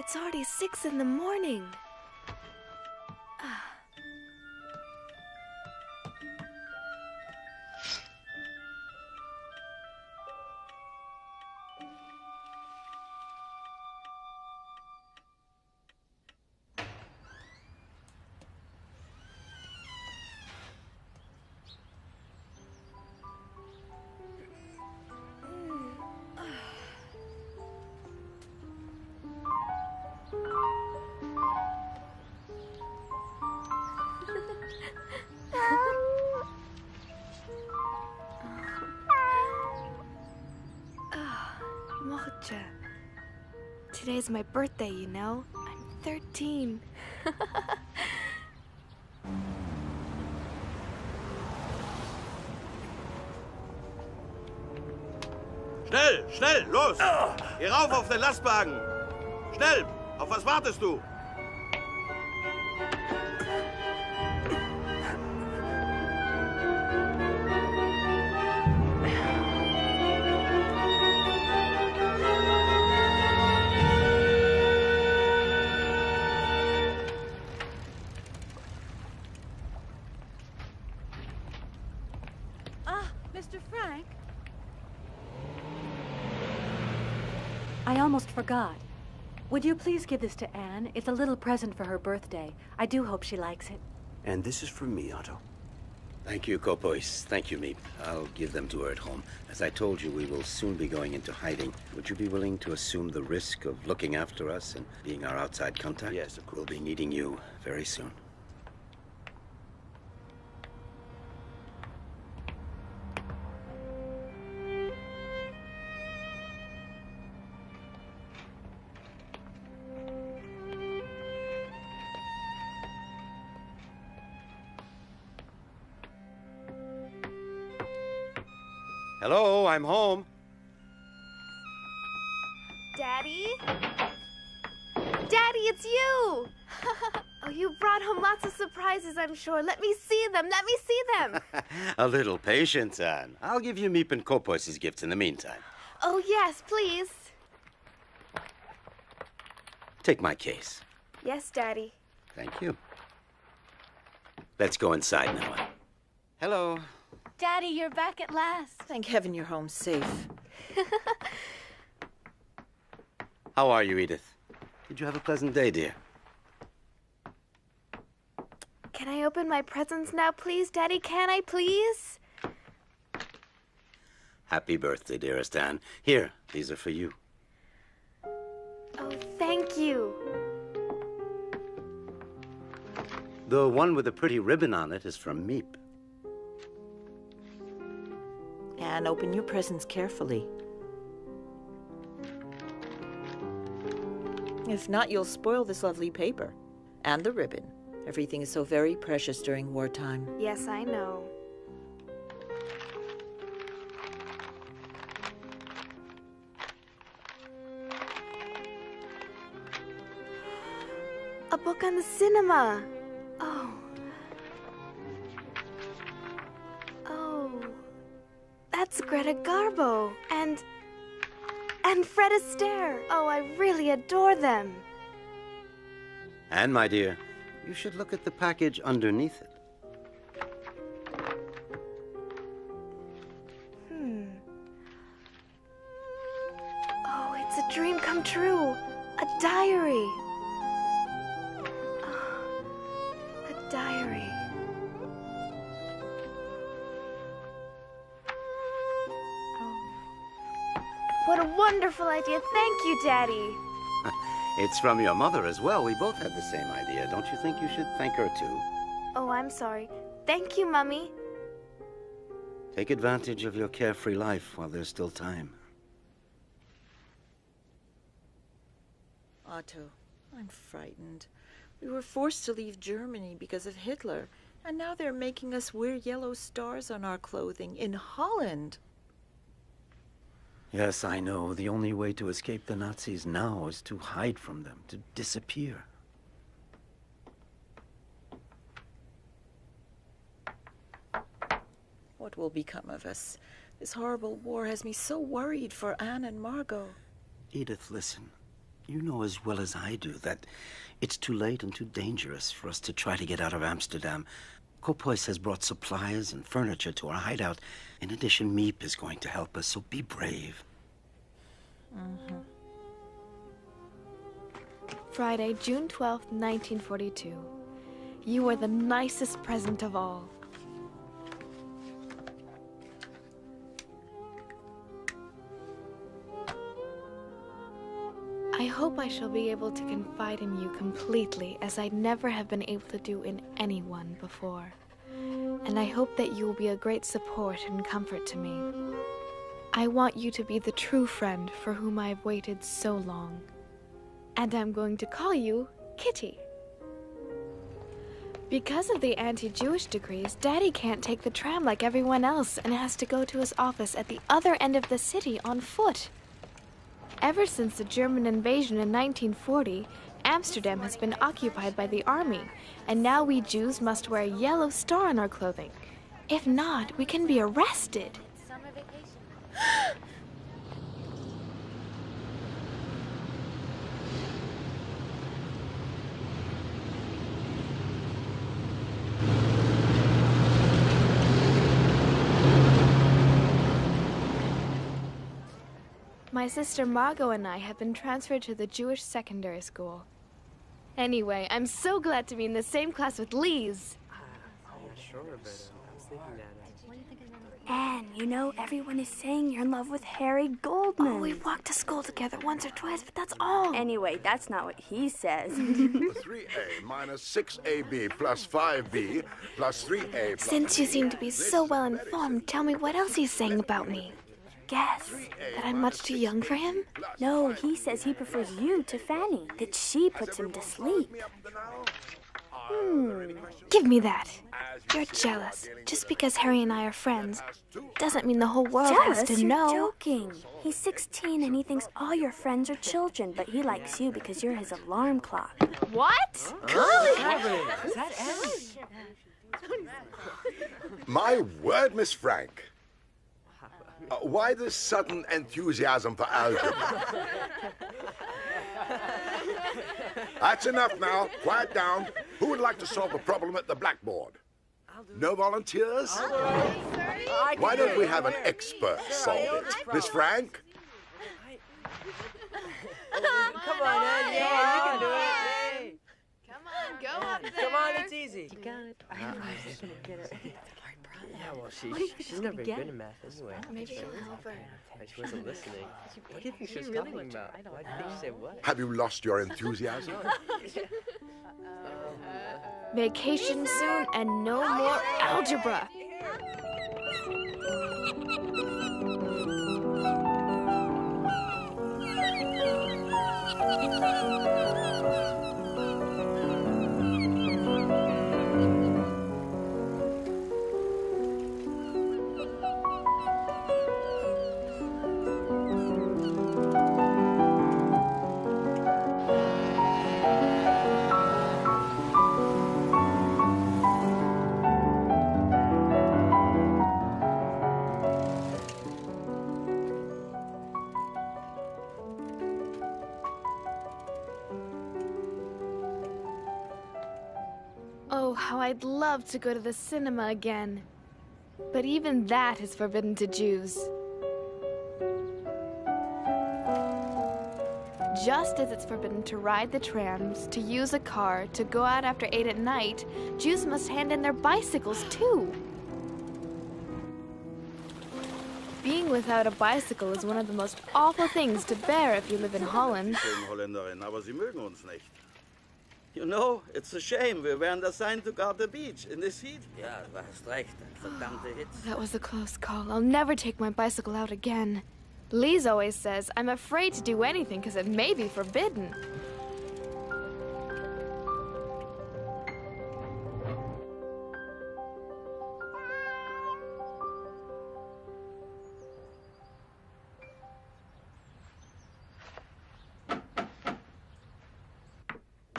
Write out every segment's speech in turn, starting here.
It's already 6 in the morning. Mocha. Today's my birthday, you know? I'm 13. Schnell, schnell, los! Geh rauf auf den Lastwagen! Schnell! Auf was wartest du? Mr. Frank? I almost forgot. Would you please give this to Anne? It's a little present for her birthday. I do hope she likes it. And this is from me, Otto. Thank you, Kopois. Thank you, Meep. I'll give them to her at home. As I told you, we will soon be going into hiding. Would you be willing to assume the risk of looking after us and being our outside contact? Yes, of course. We'll be needing you very soon. Hello, I'm home. Daddy? Daddy, it's you! Oh, you brought home lots of surprises, I'm sure. Let me see them. Let me see them. A little patience, Anne. I'll give you Meep and Kopois' gifts in the meantime. Oh, yes, please. Take my case. Yes, Daddy. Thank you. Let's go inside now, Anne. Hello. Daddy, you're back at last. Thank heaven you're home safe. How are you, Edith? Did you have a pleasant day, dear? Can I open my presents now, please, Daddy? Can I, please? Happy birthday, dearest Anne. Here, these are for you. Oh, thank you. The one with the pretty ribbon on it is from Meep. And open your presents carefully. If not, you'll spoil this lovely paper. And the ribbon. Everything is so very precious during wartime. Yes, I know. A book on the cinema. Oh. Oh. That's Greta Garbo. And Fred Astaire. Oh, I really adore them. Anne, my dear, you should look at the package underneath it. Oh, it's a dream come true. A diary. Oh, a diary. What a wonderful idea. Thank you, Daddy. It's from your mother as well. We both had the same idea. Don't you think you should thank her, too? Oh, I'm sorry. Thank you, Mummy. Take advantage of your carefree life while there's still time. Otto, I'm frightened. We were forced to leave Germany because of Hitler. And now they're making us wear yellow stars on our clothing in Holland. Yes, I know. The only way to escape the Nazis now is to hide from them, to disappear. What will become of us? This horrible war has me so worried for Anne and Margot. Edith, listen. You know as well as I do that it's too late and too dangerous for us to try to get out of Amsterdam. Kopois has brought supplies and furniture to our hideout. In addition, Meep is going to help us, so be brave. Friday, June 12th, 1942. You are the nicest present of all. I hope I shall be able to confide in you completely, as I never have been able to do in anyone before. And I hope that you will be a great support and comfort to me. I want you to be the true friend for whom I have waited so long. And I'm going to call you Kitty. Because of the anti-Jewish decrees, Daddy can't take the tram like everyone else and has to go to his office at the other end of the city on foot. Ever since the German invasion in 1940, Amsterdam has been occupied by the army, and now we Jews must wear a yellow star on our clothing. If not, we can be arrested. Summer vacation. My sister Margot and I have been transferred to the Jewish secondary school. Anyway, I'm so glad to be in the same class with Lise. Sure, but I was thinking that. Anne, you know, everyone is saying you're in love with Harry Goldman. Oh, we've walked to school together once or twice, but that's all. Anyway, that's not what he says. 3A minus 6AB plus 5B plus 3A plus... Since you seem to be so well informed, tell me what else he's saying about me. Guess. That I'm much too young for him? No, he says he prefers you to Fanny, that she puts him to sleep. Give me that. You're jealous. Just because Harry and I are friends doesn't mean the whole world has Jealous? to You're know. joking. He's 16 and he thinks all your friends are children, but he likes you because you're his alarm clock. What? Is that Anne? My word, Miss Frank. Why this sudden enthusiasm for algebra? That's enough now. Quiet down. Who would like to solve the problem at the blackboard? No volunteers? Why don't we have an expert solve it? Miss Frank? Come on, Anne. Yeah, you can do it. Hey. Come on, go up there. Come on, it's easy. You got it. I know she's gonna get it. Yeah, well, she's never good at math anyway. Maybe it'll help her. And she wasn't listening. What do you think she was talking about? Why did you think she said what? Have you lost your enthusiasm? Vacation soon and no more algebra. Oh, how I'd love to go to the cinema again. But even that is forbidden to Jews. Just as it's forbidden to ride the trams, to use a car, to go out after 8 at night, Jews must hand in their bicycles too. Being without a bicycle is one of the most awful things to bear if you live in Holland. Schönen Holländerin, aber sie mögen uns nicht. You know, it's a shame. We weren't assigned to guard the beach in this heat. Ja, du hast recht. Verdammte Hitze. That was a close call. I'll never take my bicycle out again. Lise always says I'm afraid to do anything because it may be forbidden.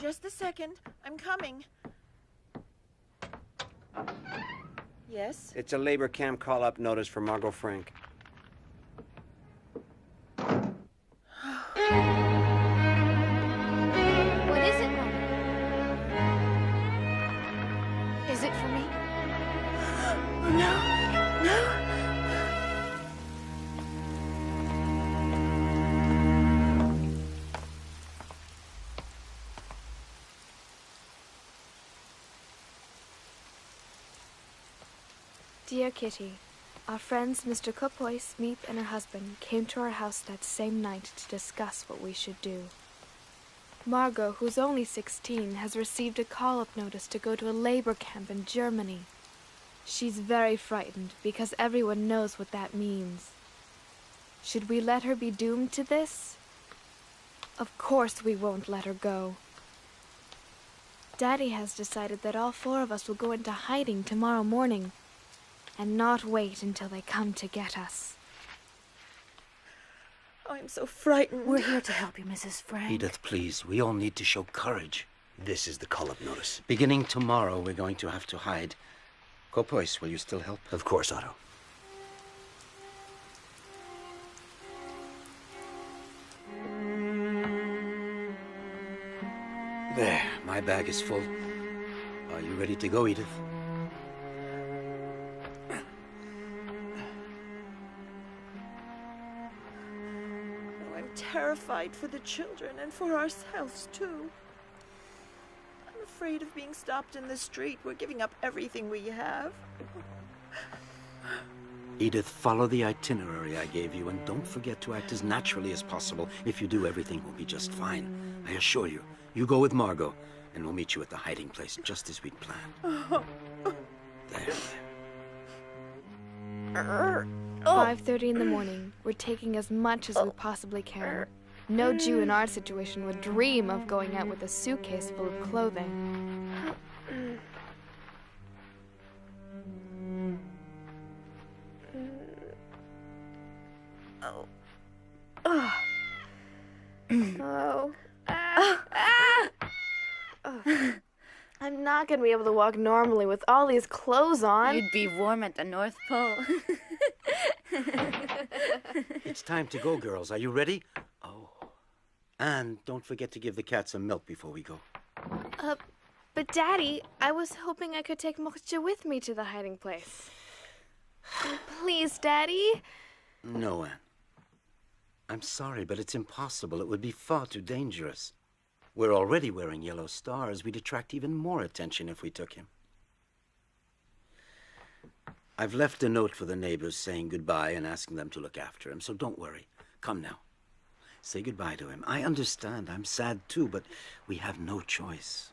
Just a second. I'm coming. Yes? It's a labor camp call-up notice for Margot Frank. Is it for me? No, no. Dear Kitty, our friends Mr. Kopois, Meep, and her husband came to our house that same night to discuss what we should do. Margot, who's only 16, has received a call-up notice to go to a labor camp in Germany. She's very frightened because everyone knows what that means. Should we let her be doomed to this? Of course we won't let her go. Daddy has decided that all 4 of us will go into hiding tomorrow morning and not wait until they come to get us. Oh, I'm so frightened. We're here to help you, Mrs. Frank. Edith, please. We all need to show courage. This is the call-up notice. Beginning tomorrow, we're going to have to hide. Kopois, will you still help? Of course, Otto. There, my bag is full. Are you ready to go, Edith? I'm terrified for the children and for ourselves, too. I'm afraid of being stopped in the street. We're giving up everything we have. Edith, follow the itinerary I gave you, and don't forget to act as naturally as possible. If you do, everything will be just fine. I assure you. You go with Margot, and we'll meet you at the hiding place, just as we'd planned. There. 5:30 in the morning. We're taking as much as we possibly can. No Jew in our situation would dream of going out with a suitcase full of clothing. I'm not gonna be able to walk normally with all these clothes on. You'd be warm at the North Pole. It's time to go, girls. Are you ready? Oh. And don't forget to give the cat some milk before we go. But Daddy, I was hoping I could take Moksha with me to the hiding place. Please, Daddy. No, Anne. I'm sorry, but it's impossible. It would be far too dangerous. We're already wearing yellow stars. We'd attract even more attention if we took him. I've left a note for the neighbors saying goodbye and asking them to look after him, so don't worry. Come now. Say goodbye to him. I understand. I'm sad too, but we have no choice.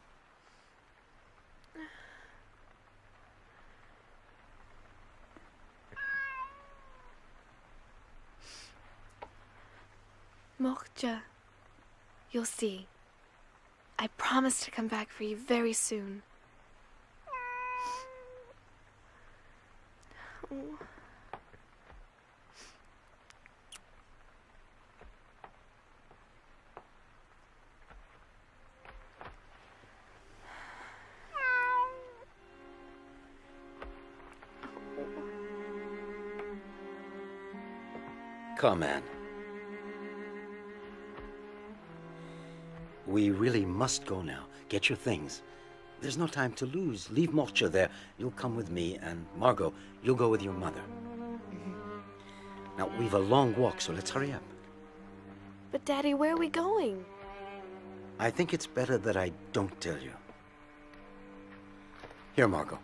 Moksha, you'll see. I promise to come back for you very soon. Oh. Come, Anne. We really must go now. Get your things. There's no time to lose. Leave Moksha there. You'll come with me, and Margot, you'll go with your mother. Now, we've a long walk, so let's hurry up. But Daddy, where are we going? I think it's better that I don't tell you. Here, Margot.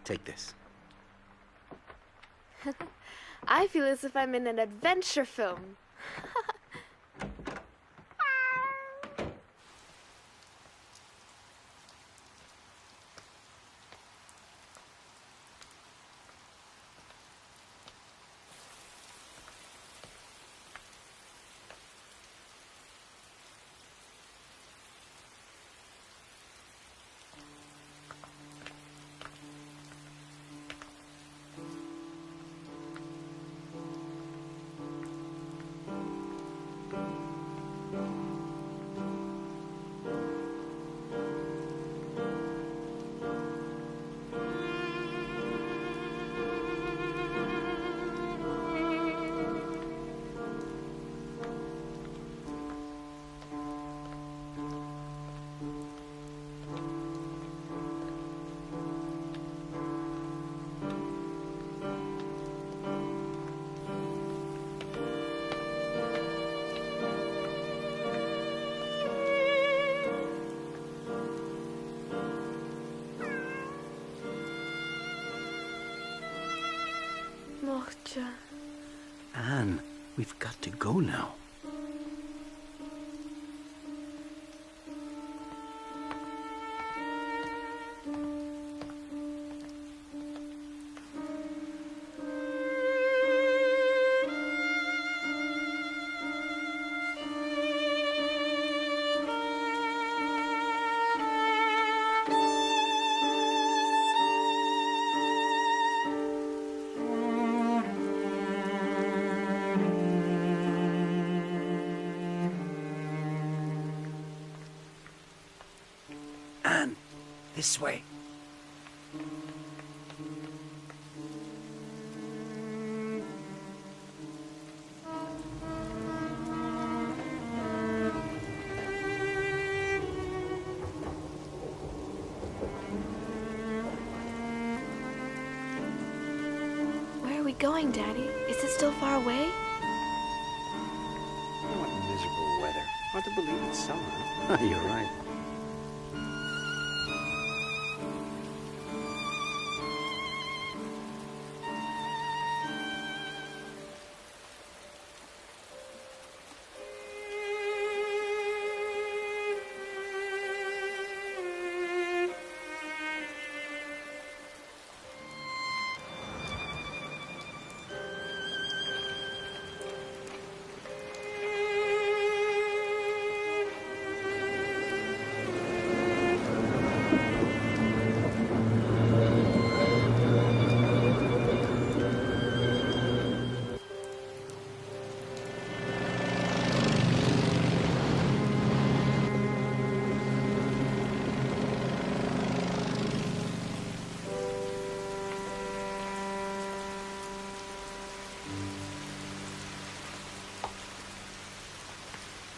Take this. I feel as if I'm in an adventure film. Morcha. Anne, we've got to go now. Anne, this way. Where are we going, Daddy? Is it still far away? What miserable weather. Hard to believe it's summer. You're right.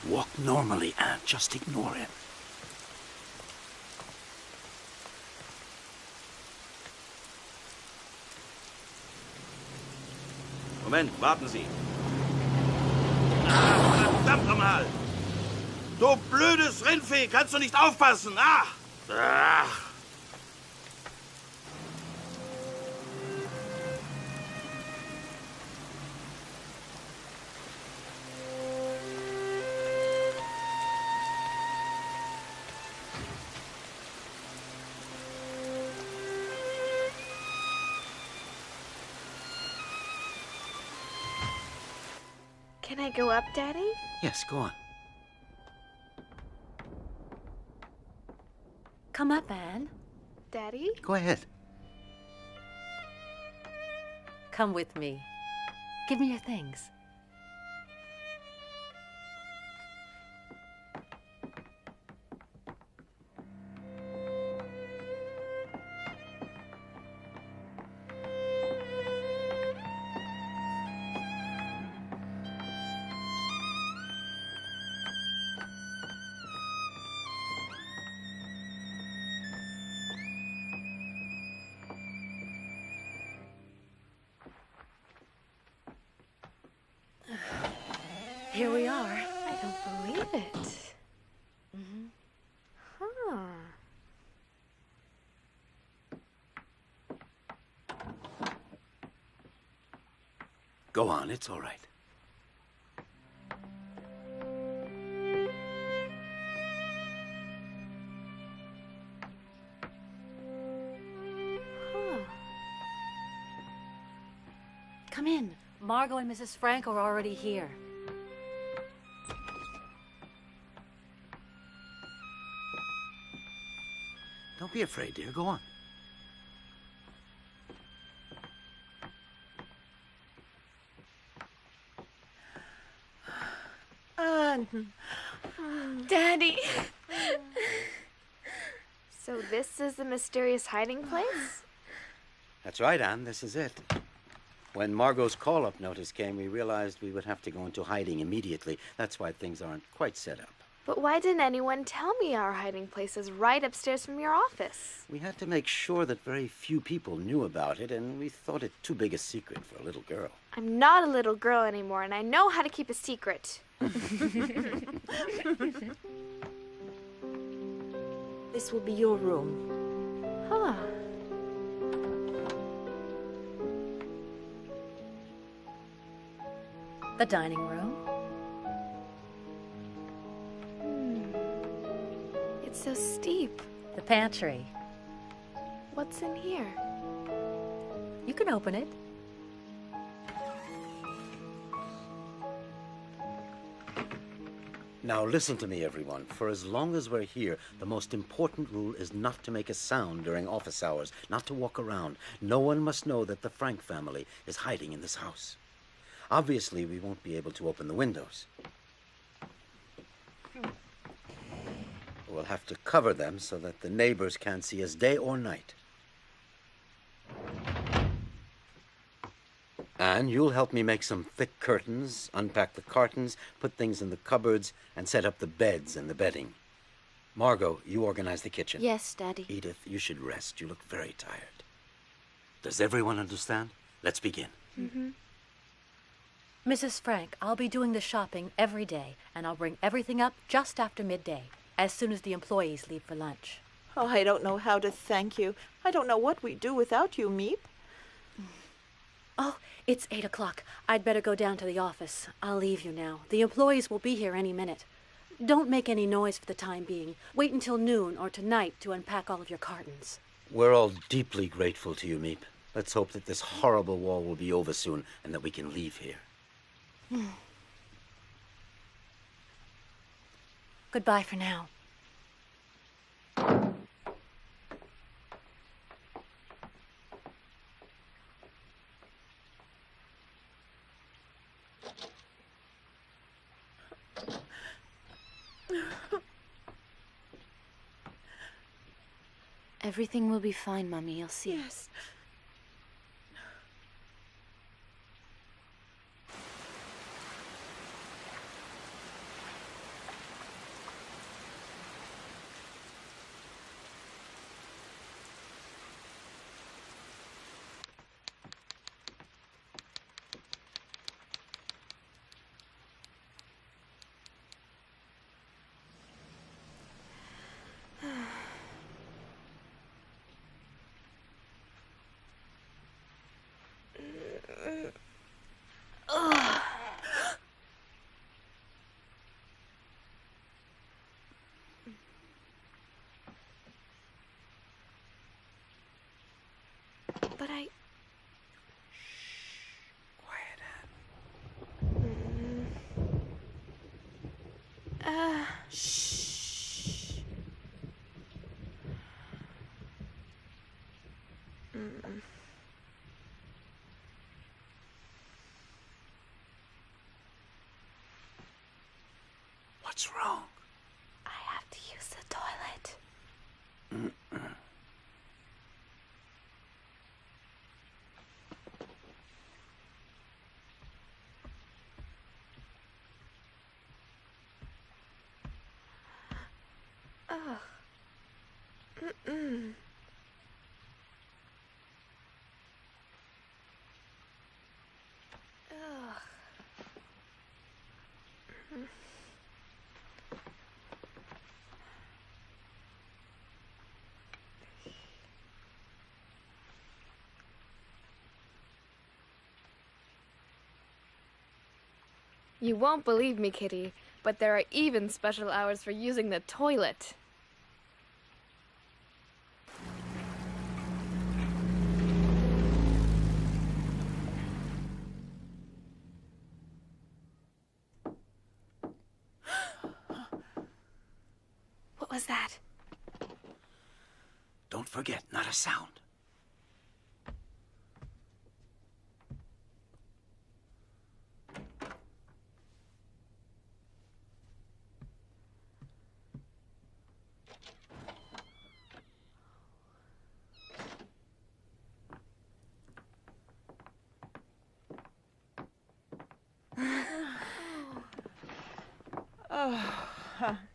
Walk normally, Anne. Just ignore him. Moment, warten Sie. Ah, verdammt nochmal! Du blödes Rindvieh, kannst du nicht aufpassen? Ah! Ah! Can I go up, Daddy? Yes, go on. Come up, Anne. Daddy? Go ahead. Come with me. Give me your things. Here we are. I don't believe it. Huh. Go on, it's all right. Huh. Come in. Margot and Mrs. Frank are already here. Don't be afraid, dear. Go on. Anne. Daddy! So this is the mysterious hiding place? That's right, Anne. This is it. When Margot's call-up notice came, we realized we would have to go into hiding immediately. That's why things aren't quite set up. But why didn't anyone tell me our hiding place is right upstairs from your office? We had to make sure that very few people knew about it, and we thought it too big a secret for a little girl. I'm not a little girl anymore, and I know how to keep a secret. This will be your room. Huh. The dining room. It's so steep. The pantry. What's in here? You can open it. Now listen to me, everyone. For as long as we're here, the most important rule is not to make a sound during office hours, not to walk around. No one must know that the Frank family is hiding in this house. Obviously, we won't be able to open the windows. We'll have to cover them so that the neighbors can't see us day or night. And you'll help me make some thick curtains, unpack the cartons, put things in the cupboards, and set up the beds and the bedding. Margot, you organize the kitchen. Yes, Daddy. Edith, you should rest. You look very tired. Does everyone understand? Let's begin. Mm-hmm. Mrs. Frank, I'll be doing the shopping every day, and I'll bring everything up just after midday, as soon as the employees leave for lunch. Oh, I don't know how to thank you. I don't know what we'd do without you, Meep. Oh, it's 8 o'clock. I'd better go down to the office. I'll leave you now. The employees will be here any minute. Don't make any noise for the time being. Wait until noon or tonight to unpack all of your cartons. We're all deeply grateful to you, Meep. Let's hope that this horrible war will be over soon and that we can leave here. Goodbye for now. Everything will be fine, Mommy. You'll see. Yes. But I... Quiet, Anne. Shh. What's wrong? I have to use the toilet. Ugh. Mm-mm. Ugh. You won't believe me, Kitty, but there are even special hours for using the toilet. What was that? Don't forget, not a sound.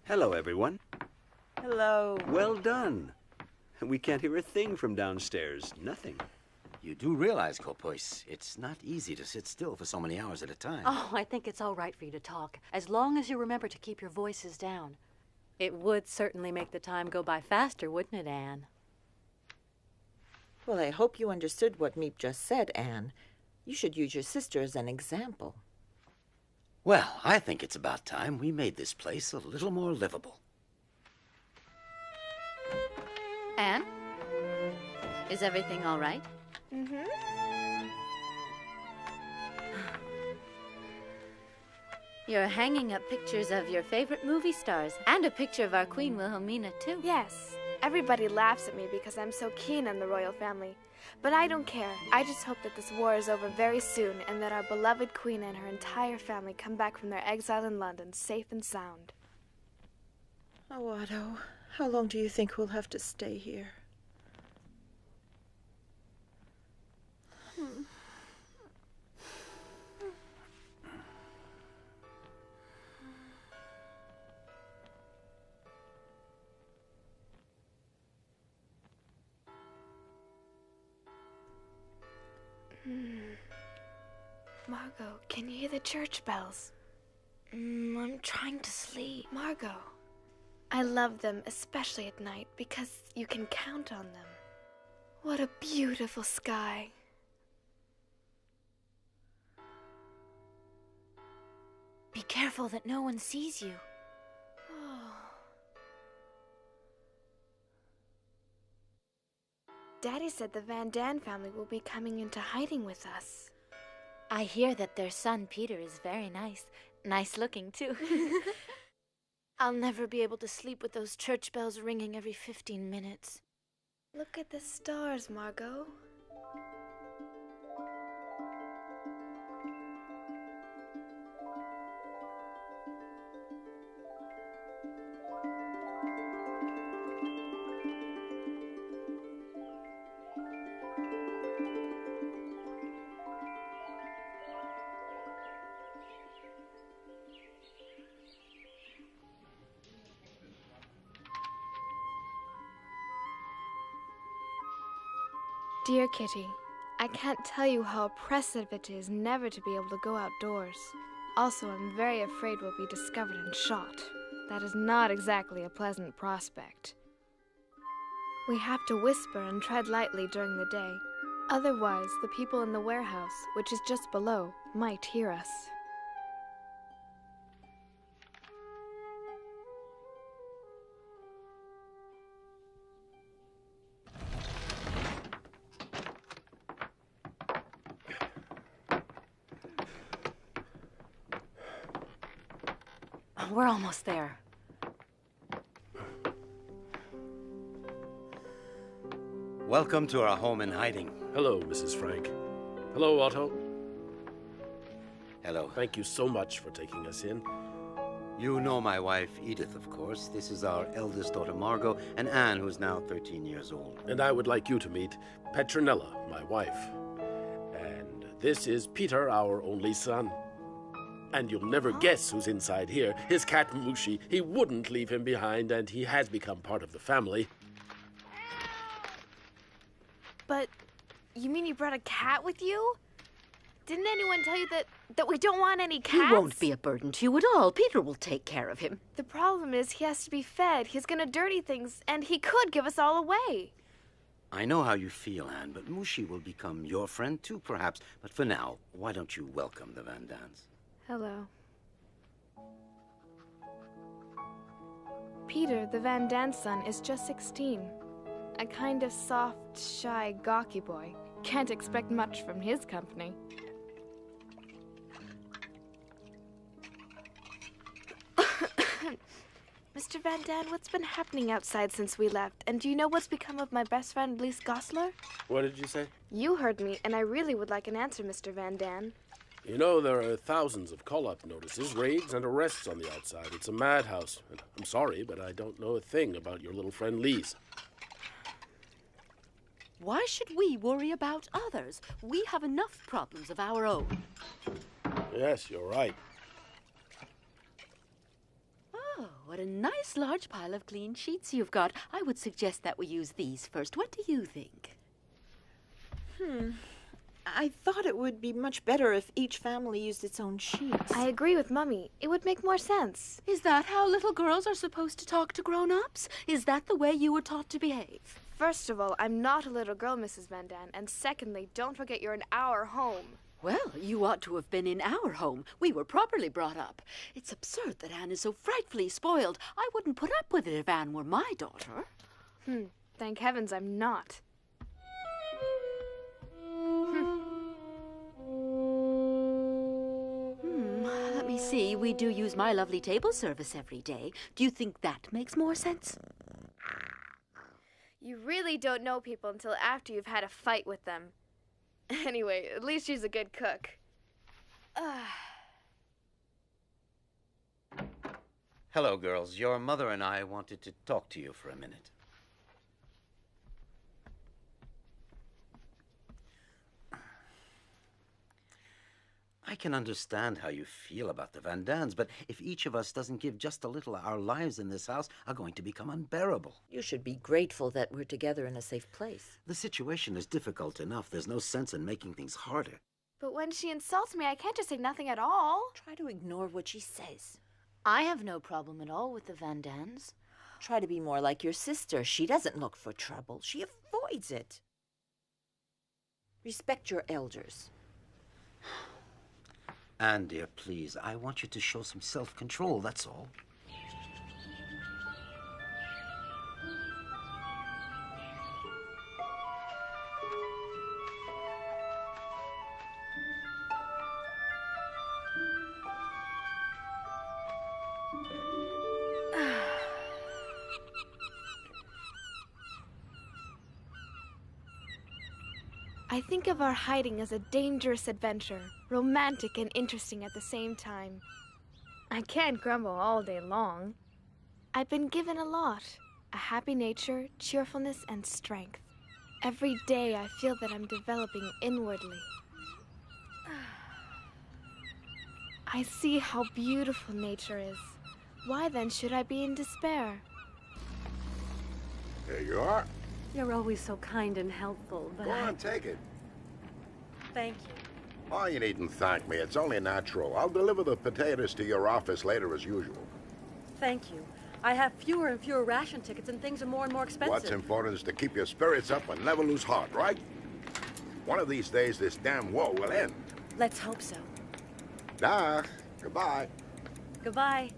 Hello, everyone. Hello. Well done. We can't hear a thing from downstairs. Nothing. You do realize, Kopois, it's not easy to sit still for so many hours at a time. Oh, I think it's all right for you to talk, as long as you remember to keep your voices down. It would certainly make the time go by faster, wouldn't it, Anne? Well, I hope you understood what Meep just said, Anne. You should use your sister as an example. Well, I think it's about time we made this place a little more livable. Anne? Is everything all right? Mm-hmm. You're hanging up pictures of your favorite movie stars and a picture of our Queen Wilhelmina, too. Yes. Everybody laughs at me because I'm so keen on the royal family. But I don't care. I just hope that this war is over very soon and that our beloved queen and her entire family come back from their exile in London safe and sound. Oh, Otto, how long do you think we'll have to stay here? Margot, can you hear the church bells? I'm trying to sleep. Margot, I love them, especially at night, because you can count on them. What a beautiful sky. Be careful that no one sees you. Daddy said the Van Daan family will be coming into hiding with us. I hear that their son, Peter, is very nice. Nice looking, too. I'll never be able to sleep with those church bells ringing every 15 minutes. Look at the stars, Margot. Dear Kitty, I can't tell you how oppressive it is never to be able to go outdoors. Also, I'm very afraid we'll be discovered and shot. That is not exactly a pleasant prospect. We have to whisper and tread lightly during the day. Otherwise, the people in the warehouse, which is just below, might hear us. We're almost there. Welcome to our home in hiding. Hello, Mrs. Frank. Hello, Otto. Hello. Thank you so much for taking us in. You know my wife, Edith, of course. This is our eldest daughter, Margot, and Anne, who's now 13 years old. And I would like you to meet Petronella, my wife. And this is Peter, our only son. And you'll never guess who's inside here. His cat, Mushi. He wouldn't leave him behind, and he has become part of the family. But you mean you brought a cat with you? Didn't anyone tell you that we don't want any cats? He won't be a burden to you at all. Peter will take care of him. The problem is he has to be fed. He's gonna dirty things, and he could give us all away. I know how you feel, Anne, but Mushi will become your friend too, perhaps. But for now, why don't you welcome the Van Daans? Hello. Peter, the Van Daan's son, is just 16. A kind of soft, shy, gawky boy. Can't expect much from his company. Mr. Van Daan, what's been happening outside since we left? And do you know what's become of my best friend, Lise Gosler? What did you say? You heard me, and I really would like an answer, Mr. Van Daan. You know, there are thousands of call-up notices, raids, and arrests on the outside. It's a madhouse. And I'm sorry, but I don't know a thing about your little friend Lise. Why should we worry about others? We have enough problems of our own. Yes, you're right. Oh, what a nice large pile of clean sheets you've got. I would suggest that we use these first. What do you think? I thought it would be much better if each family used its own sheets. I agree with Mummy. It would make more sense. Is that how little girls are supposed to talk to grown-ups? Is that the way you were taught to behave? First of all, I'm not a little girl, Mrs. Van Daan. And secondly, don't forget you're an hour home. Well, you ought to have been in our home. We were properly brought up. It's absurd that Anne is so frightfully spoiled. I wouldn't put up with it if Anne were my daughter. Thank heavens I'm not. Let me see. We do use my lovely table service every day. Do you think that makes more sense? You really don't know people until after you've had a fight with them. Anyway, at least she's a good cook. Hello, girls. Your mother and I wanted to talk to you for a minute. I can understand how you feel about the Van Dans, but if each of us doesn't give just a little, our lives in this house are going to become unbearable. You should be grateful that we're together in a safe place. The situation is difficult enough. There's no sense in making things harder. But when she insults me, I can't just say nothing at all. Try to ignore what she says. I have no problem at all with the Van Dans. Try to be more like your sister. She doesn't look for trouble. She avoids it. Respect your elders. Anne, dear, please, I want you to show some self-control, that's all. I think of our hiding as a dangerous adventure, romantic and interesting at the same time. I can't grumble all day long. I've been given a lot, a happy nature, cheerfulness, and strength. Every day I feel that I'm developing inwardly. I see how beautiful nature is. Why then should I be in despair? There you are. You're always so kind and helpful, but Go on, take it. Thank you. Oh, you needn't thank me. It's only natural. I'll deliver the potatoes to your office later as usual. Thank you. I have fewer and fewer ration tickets and things are more and more expensive. What's important is to keep your spirits up and never lose heart, right? One of these days, this damn war will end. Let's hope so. Nah, goodbye. Goodbye.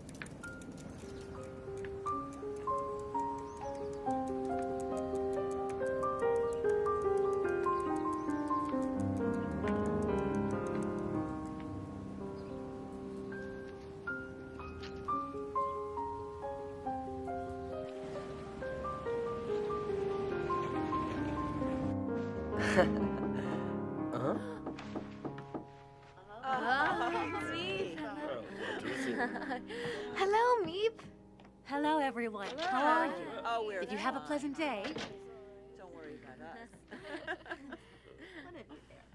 Hello, Meep. Hello, everyone. Hello. How are you? Oh, we're Did you have a pleasant day? Don't worry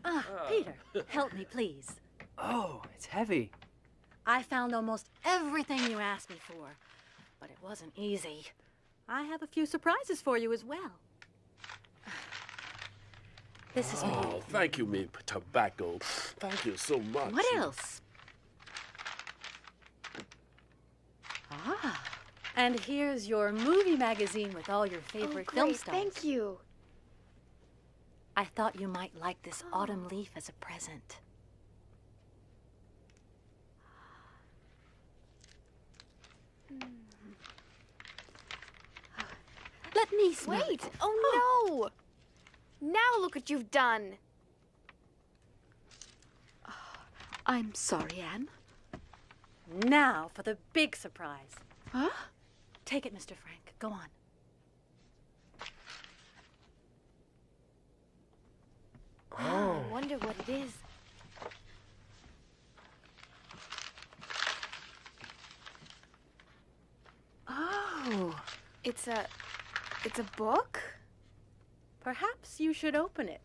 about us. Peter, help me, please. Oh, it's heavy. I found almost everything you asked me for, but it wasn't easy. I have a few surprises for you as well. This is Oh, thank you, Meep. Tobacco. Thank you so much. What else? And here's your movie magazine with all your favorite film stars. Thank you. I thought you might like this autumn leaf as a present. Let me smell Wait! it. Oh, no! Now look what you've done. I'm sorry, Anne. Now for the big surprise. Huh? Take it, Mr. Frank. Go on. I wonder what it is. Oh. It's a book? Perhaps you should open it.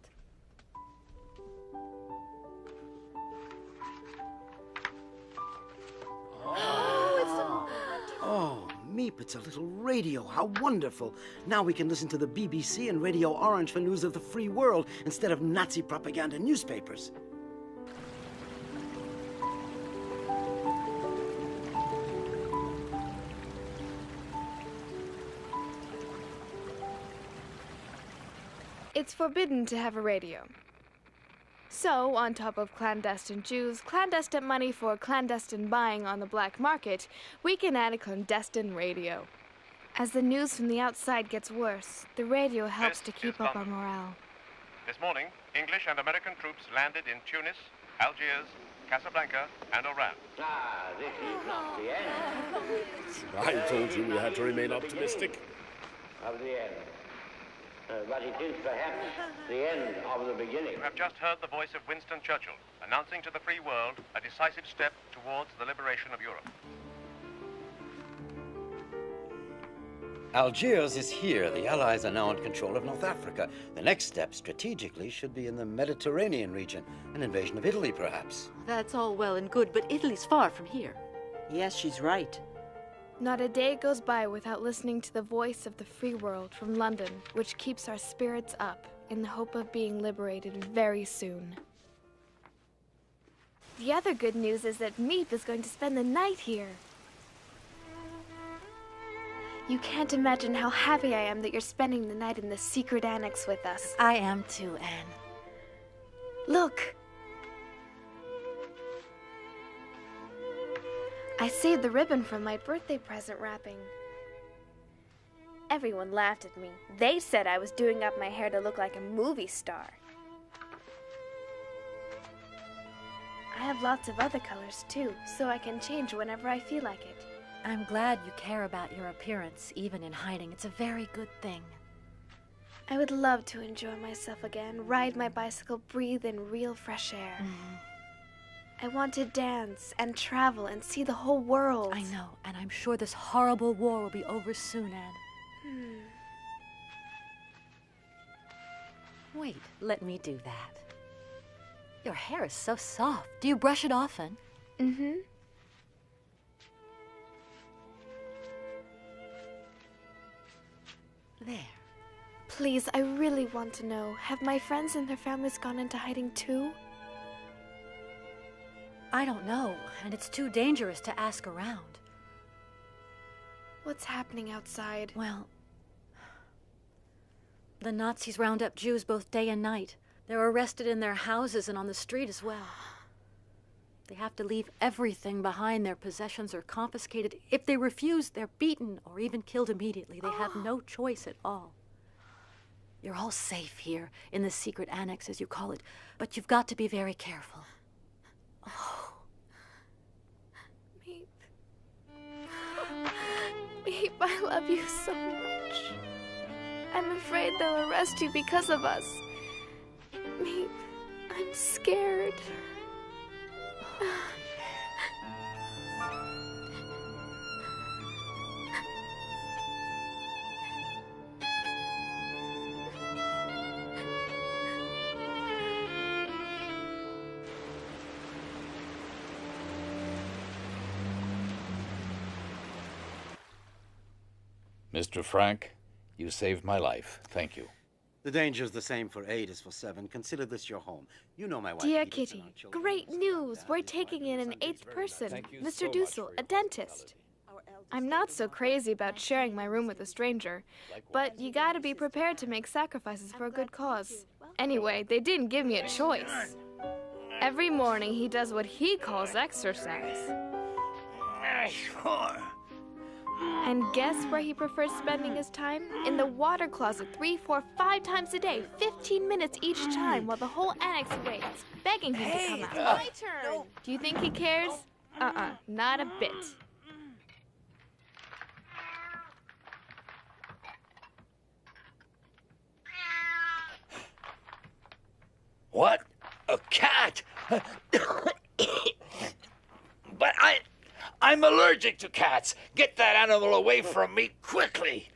Oh, Meep, it's a little radio. How wonderful. Now we can listen to the BBC and Radio Orange for news of the free world instead of Nazi propaganda newspapers. It's forbidden to have a radio. So, on top of clandestine Jews, clandestine money for clandestine buying on the black market, we can add a clandestine radio. As the news from the outside gets worse, the radio helps to keep up our morale. This morning, English and American troops landed in Tunis, Algiers, Casablanca, and Oran. Ah, this is not the end. I told you we had to remain optimistic. Of the end. But it is perhaps the end of the beginning. You have just heard the voice of Winston Churchill, announcing to the free world a decisive step towards the liberation of Europe. Algiers is here. The Allies are now in control of North Africa. The next step, strategically, should be in the Mediterranean region. An invasion of Italy, perhaps. That's all well and good, but Italy's far from here. Yes, she's right. Not a day goes by without listening to the voice of the free world from London, which keeps our spirits up in the hope of being liberated very soon. The other good news is that Meep is going to spend the night here. You can't imagine how happy I am that you're spending the night in the secret annex with us. I am too, Anne. Look! I saved the ribbon from my birthday present wrapping. Everyone laughed at me. They said I was doing up my hair to look like a movie star. I have lots of other colors too, so I can change whenever I feel like it. I'm glad you care about your appearance, even in hiding. It's a very good thing. I would love to enjoy myself again, ride my bicycle, breathe in real fresh air. I want to dance and travel and see the whole world. I know, and I'm sure this horrible war will be over soon, Anne. Wait, let me do that. Your hair is so soft. Do you brush it often? There. Please, I really want to know, have my friends and their families gone into hiding too? I don't know, and it's too dangerous to ask around. What's happening outside? Well, the Nazis round up Jews both day and night. They're arrested in their houses and on the street as well. They have to leave everything behind. Their possessions are confiscated. If they refuse, they're beaten or even killed immediately. They have no choice at all. You're all safe here, in the secret annex, as you call it, but you've got to be very careful. Oh. Meep. Meep, I love you so much. I'm afraid they'll arrest you because of us. Meep, I'm scared. Mr. Frank, you saved my life. Thank you. The danger's the same for 8 as for 7. Consider this your home. You know my wife. Dear Kitty, great news! We're taking in an 8th person, Mr. Dussel, a dentist. I'm not so crazy about sharing my room with a stranger, but you gotta be prepared to make sacrifices for a good cause. Anyway, they didn't give me a choice. Every morning he does what he calls exercise. Sure. And guess where he prefers spending his time? In the water closet 3, 4, 5 times a day, 15 minutes each time, while the whole annex waits, begging him to come out. My turn. Do you think he cares? Not a bit. What? A cat? But I'm allergic to cats. Get that animal away from me quickly.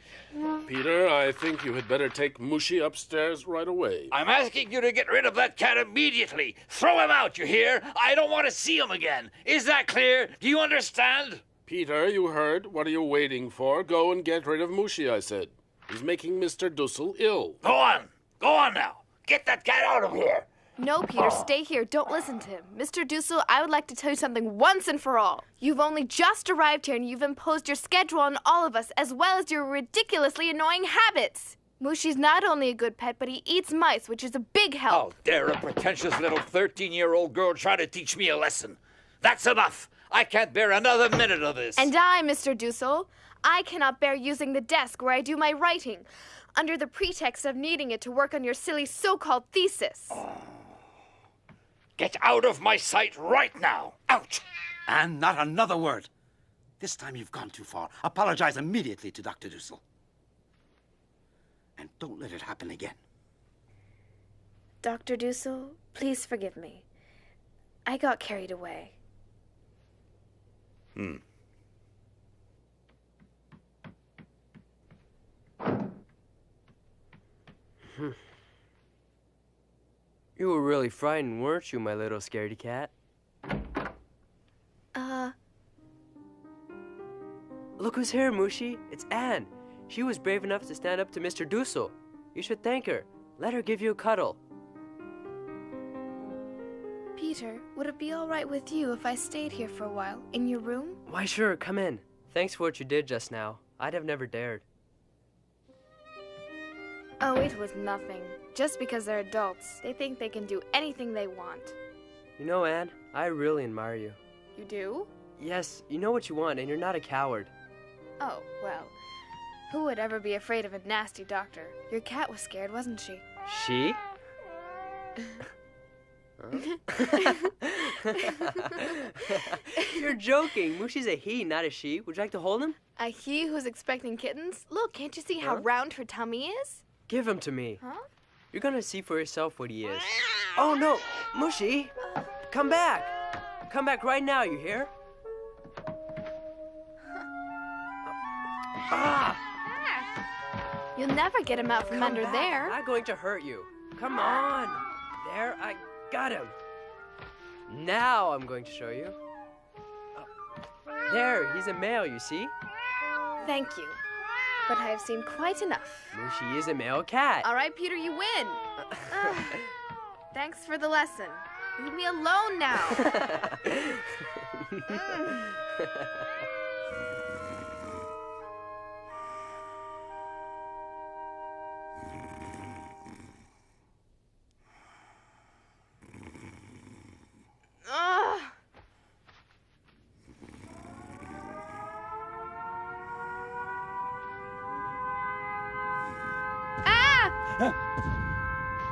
Peter, I think you had better take Mushi upstairs right away. I'm asking you to get rid of that cat immediately. Throw him out, you hear? I don't want to see him again. Is that clear? Do you understand? Peter, you heard. What are you waiting for? Go and get rid of Mushi, I said. He's making Mr. Dussel ill. Go on. Go on now. Get that cat out of here. No, Peter, stay here. Don't listen to him. Mr. Dussel, I would like to tell you something once and for all. You've only just arrived here and you've imposed your schedule on all of us, as well as your ridiculously annoying habits. Mushi's not only a good pet, but he eats mice, which is a big help. How dare a pretentious little 13-year-old girl try to teach me a lesson? That's enough. I can't bear another minute of this. And I, Mr. Dussel, I cannot bear using the desk where I do my writing, under the pretext of needing it to work on your silly so-called thesis. Get out of my sight right now. Out! And not another word. This time you've gone too far. Apologize immediately to Dr. Dussel. And don't let it happen again. Dr. Dussel, please forgive me. I got carried away. You were really frightened, weren't you, my little scaredy cat? Look who's here, Mushi. It's Anne. She was brave enough to stand up to Mr. Dussel. You should thank her. Let her give you a cuddle. Peter, would it be all right with you if I stayed here for a while, in your room? Why, sure, come in. Thanks for what you did just now. I'd have never dared. Oh, it was nothing. Just because they're adults, they think they can do anything they want. You know, Anne, I really admire you. You do? Yes, you know what you want, and you're not a coward. Oh, well, who would ever be afraid of a nasty doctor? Your cat was scared, wasn't she? She? You're joking. Mushi's a he, not a she. Would you like to hold him? A he who's expecting kittens? Look, can't you see how round her tummy is? Give him to me. Huh? You're gonna see for yourself what he is. Oh, no. Mushi! Come back! Come back right now, you hear? You'll never get him out from under there. I'm going to hurt you. Come on. There, I got him. Now I'm going to show you. There, he's a male, you see? Thank you. But I have seen quite enough. Mushi is a male cat. All right, Peter, you win. Thanks for the lesson. Leave me alone now.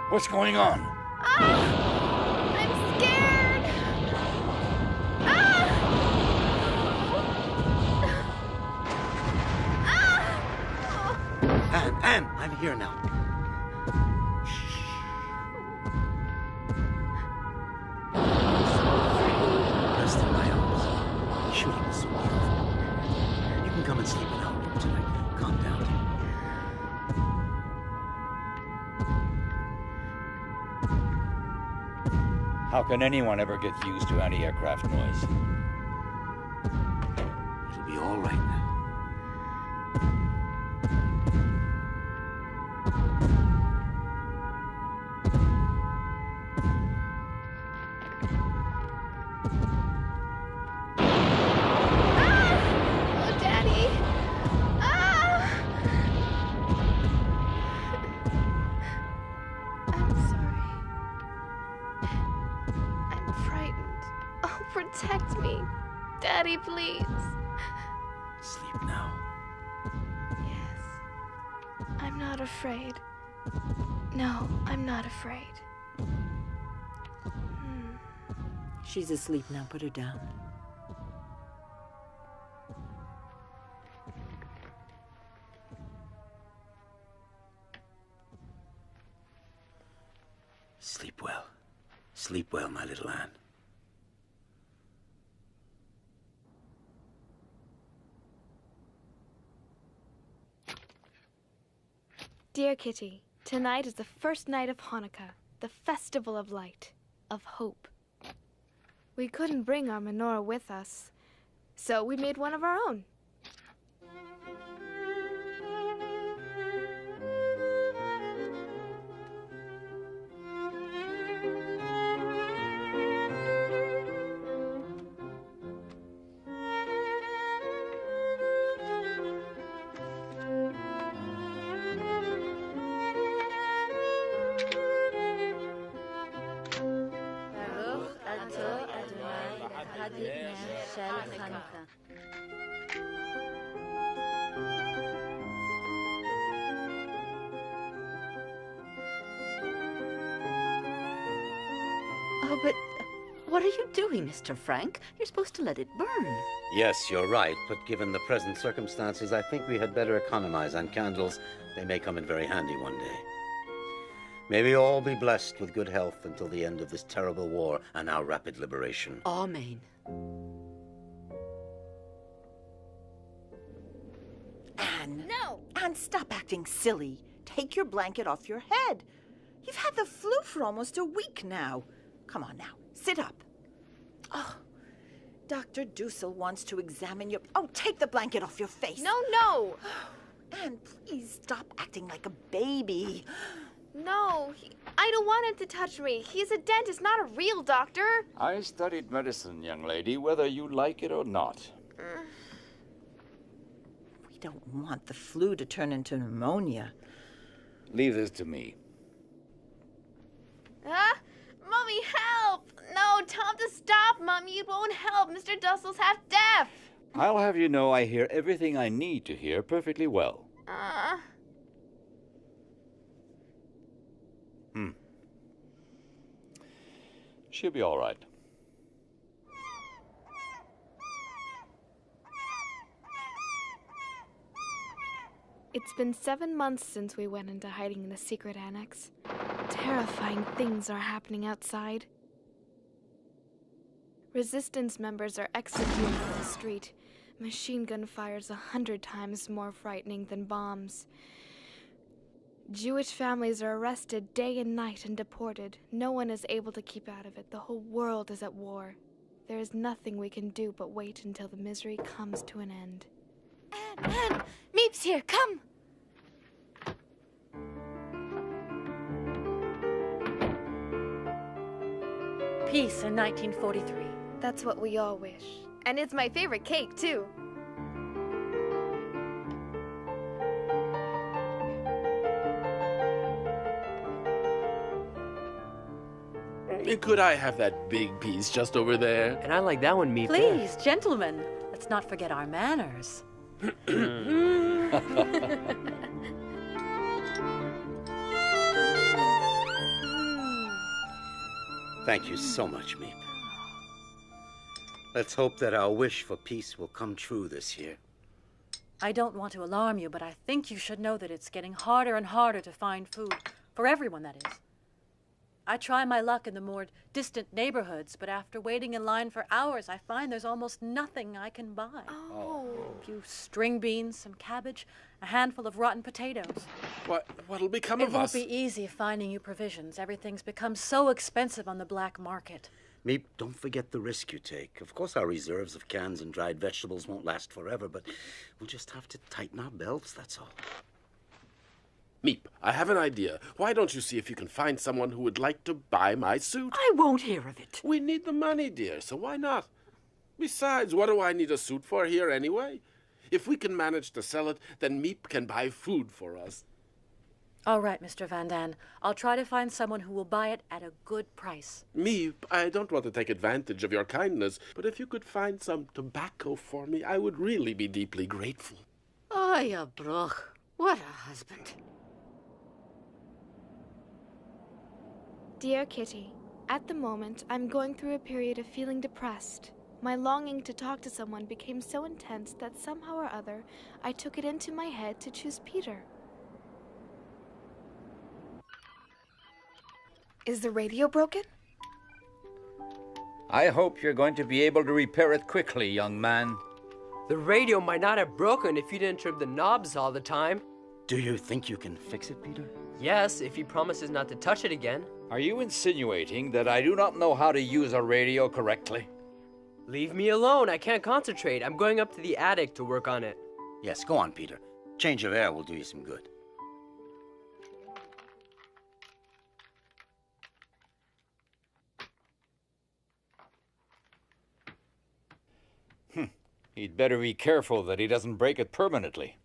What's going on? I'm scared. Anne, I'm here now. Rest in my arms. Shooting is so beautiful. You can come and sleep in our room tonight. Calm down. How can anyone ever get used to anti-aircraft noise? It'll be all right now. Oh, Daddy. I'm sorry. I'm frightened. Oh, protect me. Daddy, please. Sleep now. Yes. I'm not afraid. No, I'm not afraid. She's asleep now. Put her down. Sleep well. Sleep well, my little Anne. Dear Kitty, tonight is the first night of Hanukkah, the festival of light, of hope. We couldn't bring our menorah with us, so we made one of our own. Oh, but what are you doing, Mr. Frank? You're supposed to let it burn. Yes, you're right, but given the present circumstances, I think we had better economize on candles. They may come in very handy one day. May we all be blessed with good health until the end of this terrible war and our rapid liberation. Amen. Anne. No! Anne, stop acting silly. Take your blanket off your head. You've had the flu for almost a week now. Come on now, sit up. Oh, Dr. Dussel wants to examine your... Oh, take the blanket off your face. No. Anne, please stop acting like a baby. No, I don't want him to touch me. He's a dentist, not a real doctor. I studied medicine, young lady, whether you like it or not. We don't want the flu to turn into pneumonia. Leave this to me. Mommy, help! No, tell him to stop, Mommy. It won't help. Mr. Dussel's half deaf. I'll have you know I hear everything I need to hear perfectly well. She'll be all right. It's been 7 months since we went into hiding in the secret annex. Terrifying things are happening outside. Resistance members are executed in the street. Machine gun fire's 100 times more frightening than bombs. Jewish families are arrested day and night and deported. No one is able to keep out of it. The whole world is at war. There is nothing we can do but wait until the misery comes to an end. Anne! Meep's here, come! Peace in 1943. That's what we all wish. And it's my favorite cake, too. Could I have that big piece just over there? And I like that one, Meep. Please, gentlemen, let's not forget our manners. Thank you so much, Meep. Let's hope that our wish for peace will come true this year. I don't want to alarm you, but I think you should know that it's getting harder and harder to find food. For everyone, that is. I try my luck in the more distant neighborhoods, but after waiting in line for hours, I find there's almost nothing I can buy. A few string beans, some cabbage, a handful of rotten potatoes. What'll become of of us? us? It won't be easy finding you provisions. Everything's become so expensive on the black market. Meep, don't forget the risk you take. Of course, our reserves of cans and dried vegetables won't last forever, but we'll just have to tighten our belts, that's all. Meep, I have an idea. Why don't you see if you can find someone who would like to buy my suit? I won't hear of it. We need the money, dear, so why not? Besides, what do I need a suit for here anyway? If we can manage to sell it, then Meep can buy food for us. All right, Mr. Van Daan. I'll try to find someone who will buy it at a good price. Meep, I don't want to take advantage of your kindness, but if you could find some tobacco for me, I would really be deeply grateful. Oh, you broch. What a husband. Dear Kitty, at the moment, I'm going through a period of feeling depressed. My longing to talk to someone became so intense that somehow or other, I took it into my head to choose Peter. Is the radio broken? I hope you're going to be able to repair it quickly, young man. The radio might not have broken if you didn't trip the knobs all the time. Do you think you can fix it, Peter? Yes, if he promises not to touch it again. Are you insinuating that I do not know how to use a radio correctly? Leave me alone. I can't concentrate. I'm going up to the attic to work on it. Yes, go on, Peter. Change of air will do you some good. He'd better be careful that he doesn't break it permanently.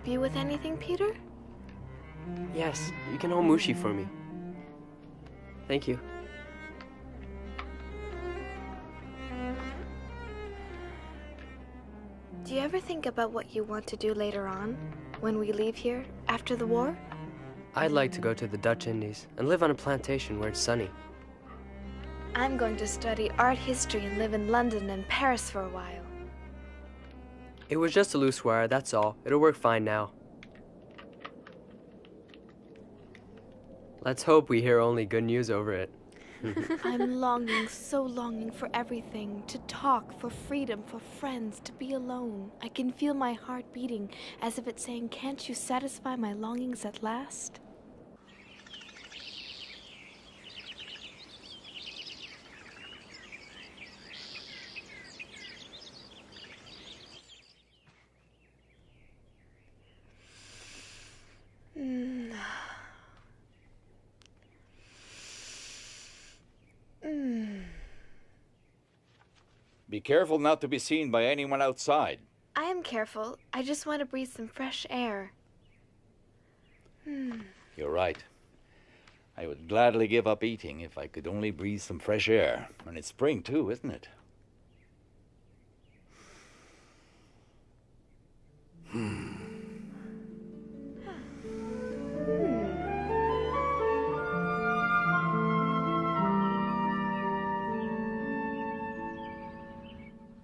help you with anything, Peter? Yes, you can hold Mushi for me. Thank you. Do you ever think about what you want to do later on, when we leave here, after the war? I'd like to go to the Dutch Indies and live on a plantation where it's sunny. I'm going to study art history and live in London and Paris for a while. It was just a loose wire, that's all. It'll work fine now. Let's hope we hear only good news over it. I'm longing, so longing for everything. To talk, for freedom, for friends, to be alone. I can feel my heart beating as if it's saying, "Can't you satisfy my longings at last?" Be careful not to be seen by anyone outside. I am careful. I just want to breathe some fresh air. You're right. I would gladly give up eating if I could only breathe some fresh air. And it's spring too, isn't it?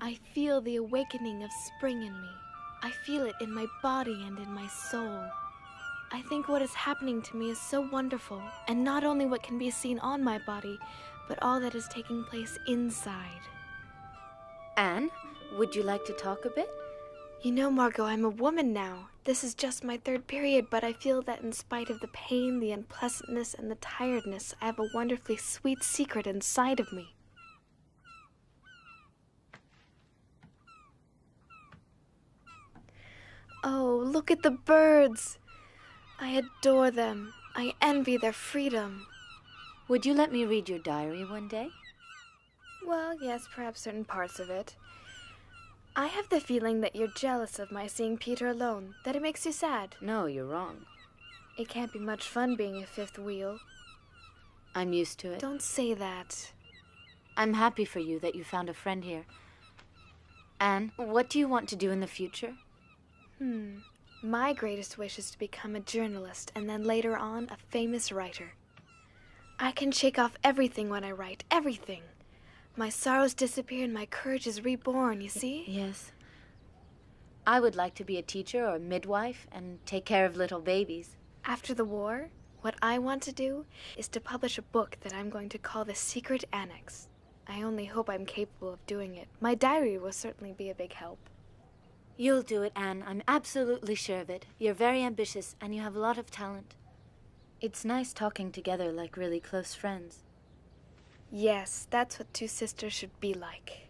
I feel the awakening of spring in me. I feel it in my body and in my soul. I think what is happening to me is so wonderful, and not only what can be seen on my body, but all that is taking place inside. Anne, would you like to talk a bit? You know, Margot, I'm a woman now. This is just my third period, but I feel that in spite of the pain, the unpleasantness, and the tiredness, I have a wonderfully sweet secret inside of me. Oh, look at the birds. I adore them. I envy their freedom. Would you let me read your diary one day? Well, yes, perhaps certain parts of it. I have the feeling that you're jealous of my seeing Peter alone, that it makes you sad. No, you're wrong. It can't be much fun being a fifth wheel. I'm used to it. Don't say that. I'm happy for you that you found a friend here. Anne, what do you want to do in the future? My greatest wish is to become a journalist and then later on a famous writer. I can shake off everything when I write, everything. My sorrows disappear and my courage is reborn, you see? Yes. I would like to be a teacher or a midwife and take care of little babies. After the war, what I want to do is to publish a book that I'm going to call The Secret Annex. I only hope I'm capable of doing it. My diary will certainly be a big help. You'll do it, Anne. I'm absolutely sure of it. You're very ambitious, and you have a lot of talent. It's nice talking together like really close friends. Yes, that's what two sisters should be like.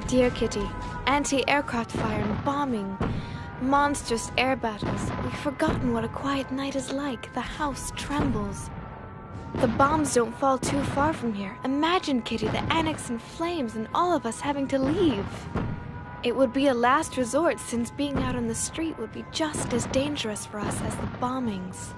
Dear Kitty, anti-aircraft fire and bombing, monstrous air battles. We've forgotten what a quiet night is like. The house trembles. The bombs don't fall too far from here. Imagine, Kitty, the annex in flames and all of us having to leave. It would be a last resort since being out on the street would be just as dangerous for us as the bombings.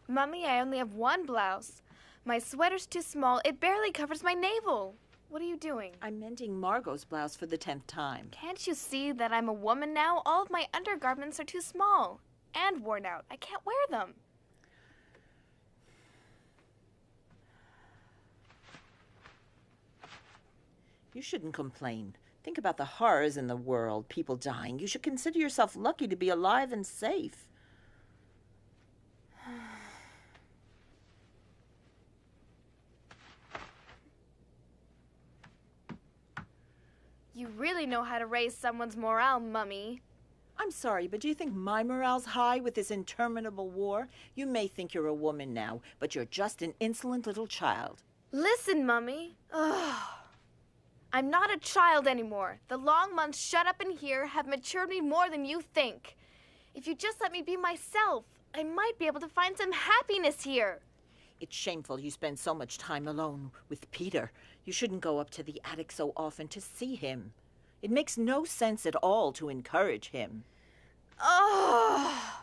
Mummy, I only have one blouse. My sweater's too small. It barely covers my navel. What are you doing? I'm mending Margot's blouse for the 10th time. Can't you see that I'm a woman now? All of my undergarments are too small and worn out. I can't wear them. You shouldn't complain. Think about the horrors in the world, people dying. You should consider yourself lucky to be alive and safe. You really know how to raise someone's morale, Mummy. I'm sorry, but do you think my morale's high with this interminable war? You may think you're a woman now, but you're just an insolent little child. Listen, Mummy. Ugh. I'm not a child anymore. The long months shut up in here have matured me more than you think. If you just let me be myself, I might be able to find some happiness here. It's shameful you spend so much time alone with Peter. You shouldn't go up to the attic so often to see him. It makes no sense at all to encourage him. Oh!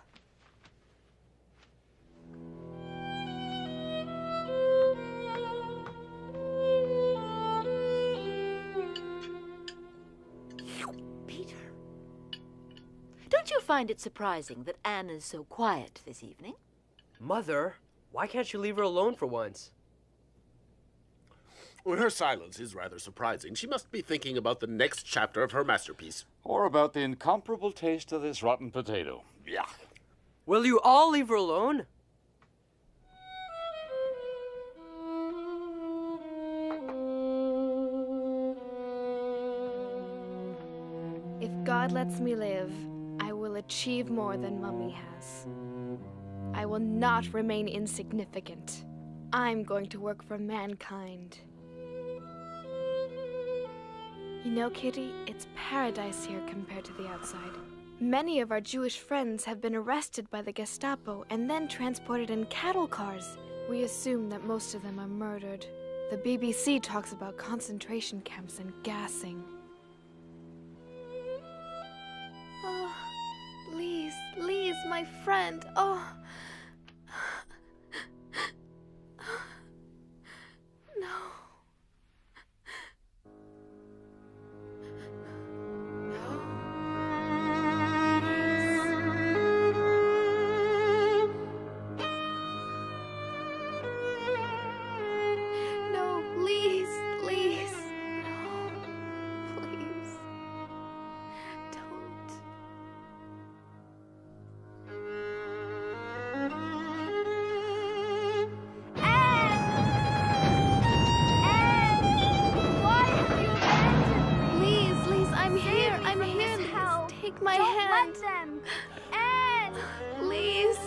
Peter, don't you find it surprising that Anne is so quiet this evening? Mother, why can't you leave her alone for once? Well, her silence is rather surprising. She must be thinking about the next chapter of her masterpiece. Or about the incomparable taste of this rotten potato. Yuck. Will you all leave her alone? If God lets me live, I will achieve more than Mummy has. I will not remain insignificant. I'm going to work for mankind. You know, Kitty, it's paradise here compared to the outside. Many of our Jewish friends have been arrested by the Gestapo and then transported in cattle cars. We assume that most of them are murdered. The BBC talks about concentration camps and gassing. Oh, Lise, my friend. Oh. No. No, Lise. No. Please. Don't. Why have you abandoned me? Lise, I'm here. Lise, take my hand. Don't let them. Anne! Lise,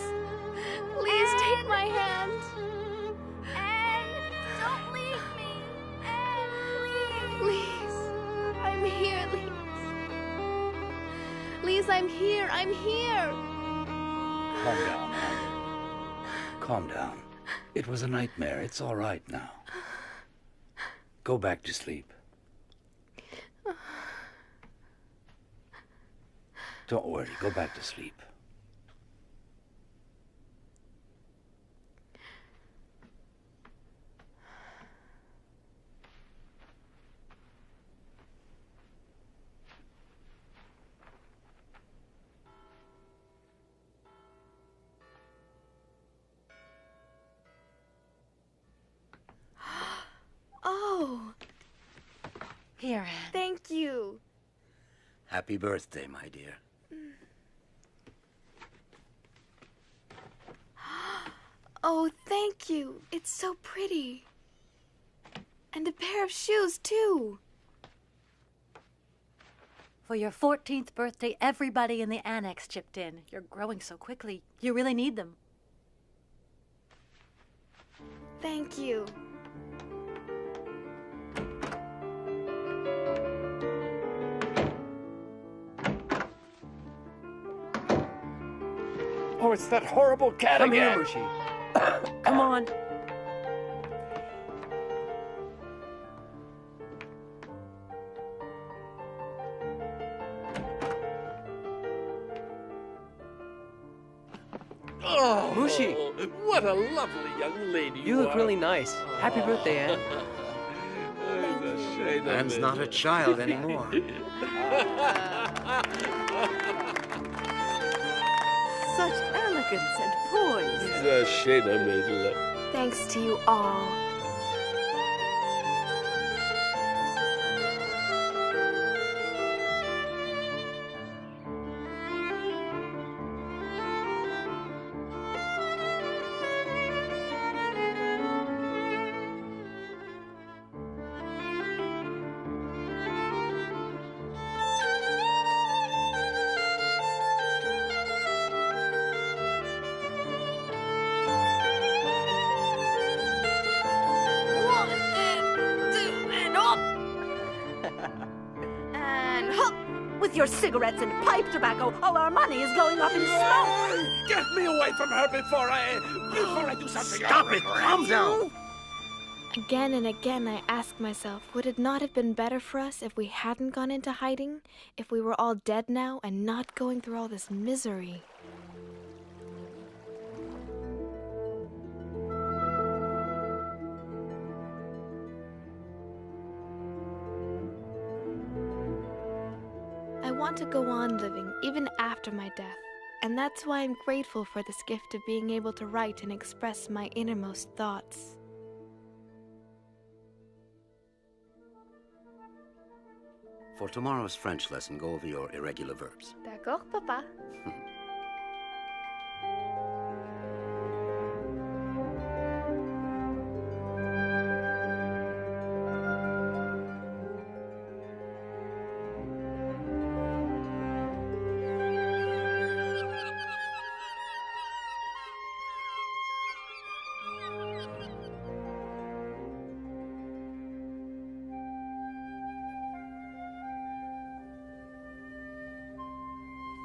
take my hand. Anne, don't leave me. Anne, please. Lise, I'm here, Lise, I'm here. Calm down, Anne. Calm down. It was a nightmare. It's all right now. Go back to sleep. Don't worry. Go back to sleep. Oh, Here, Anne. thank you. Happy birthday, my dear. Oh, thank you. It's so pretty. And a pair of shoes, too. For your 14th birthday, everybody in the annex chipped in. You're growing so quickly. You really need them. Thank you. Oh, it's that horrible cat Come again. here, Mushi. Come on. Oh, Mushi. What a lovely young lady You look are. really nice. Happy birthday, Anne. It's a shame of Anne's it. not a child anymore. Such elegance and poise. It's a shame I made love. Thanks to you all. your cigarettes and pipe tobacco, all our money is going up in smoke. Get me away from her before I do something. Stop it! Calm down! Again and again I ask myself, would it not have been better for us if we hadn't gone into hiding? If we were all dead now and not going through all this misery? I want to go on living even after my death, and that's why I'm grateful for this gift of being able to write and express my innermost thoughts. For tomorrow's French lesson, go over your irregular verbs. D'accord, Papa.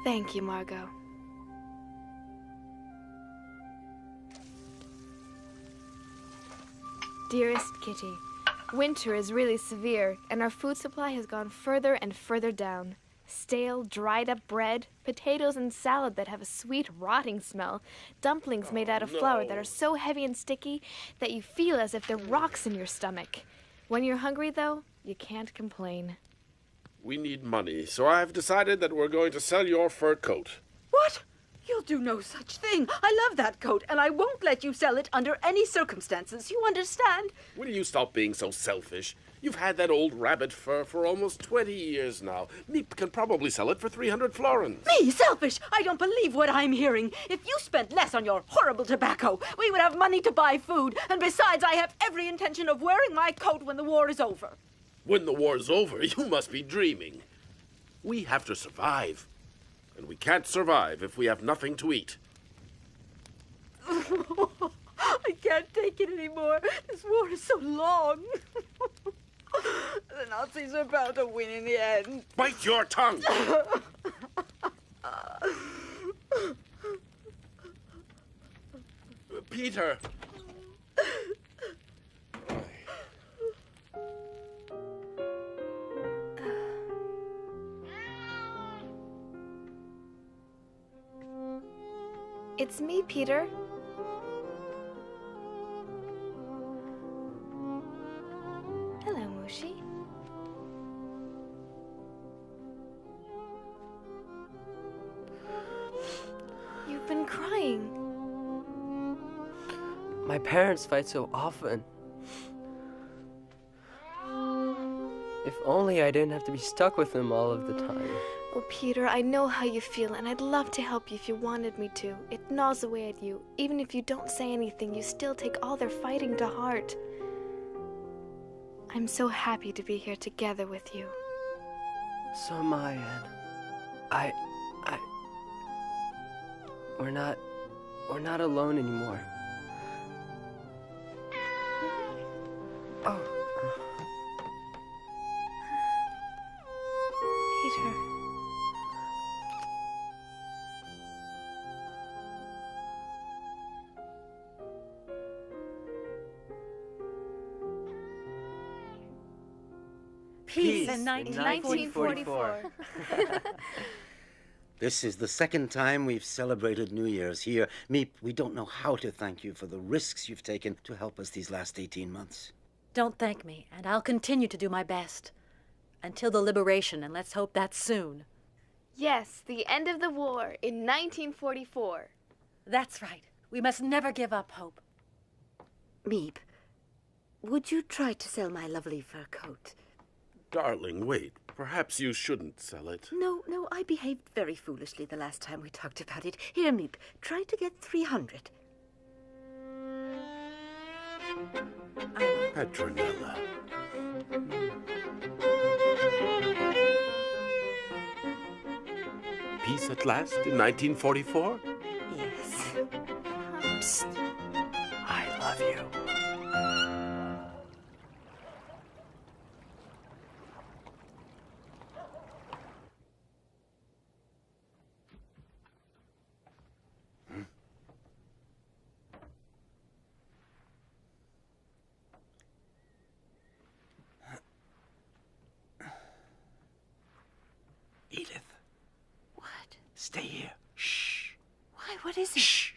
Thank you, Margot. Dearest Kitty, winter is really severe, and our food supply has gone further and further down. Stale, dried-up bread, potatoes and salad that have a sweet, rotting smell, dumplings made out of flour that are so heavy and sticky that you feel as if they're rocks in your stomach. When you're hungry, though, you can't complain. We need money, so I've decided that we're going to sell your fur coat. What? You'll do no such thing. I love that coat, and I won't let you sell it under any circumstances. You understand? Will you stop being so selfish? You've had that old rabbit fur for almost 20 years now. Meep can probably sell it for 300 florins. Me, selfish? I don't believe what I'm hearing. If you spent less on your horrible tobacco, we would have money to buy food, and besides, I have every intention of wearing my coat when the war is over. When the war's over, you must be dreaming. We have to survive. And we can't survive if we have nothing to eat. I can't take it anymore. This war is so long. The Nazis are bound to win in the end. Bite your tongue! Peter! It's me, Peter. Hello, Mushi. You've been crying. My parents fight so often. If only I didn't have to be stuck with them all of the time. Oh, Peter, I know how you feel, and I'd love to help you if you wanted me to. It gnaws away at you. Even if you don't say anything, you still take all their fighting to heart. I'm so happy to be here together with you. So am I, Anne. We're not alone anymore. Oh. Peter. Peace in 1944. This is the second time we've celebrated New Year's here. Meep, we don't know how to thank you for the risks you've taken to help us these last 18 months. Don't thank me, and I'll continue to do my best. Until the liberation, and let's hope that's soon. Yes, the end of the war in 1944. That's right. We must never give up hope. Meep, would you try to sell my lovely fur coat? Darling, wait. Perhaps you shouldn't sell it. No, I behaved very foolishly the last time we talked about it. Here, Meep, try to get 300. Petronella. Peace at last in 1944? Yes. Psst. I love you. Stay here. Shh. Why? What is it? Shh.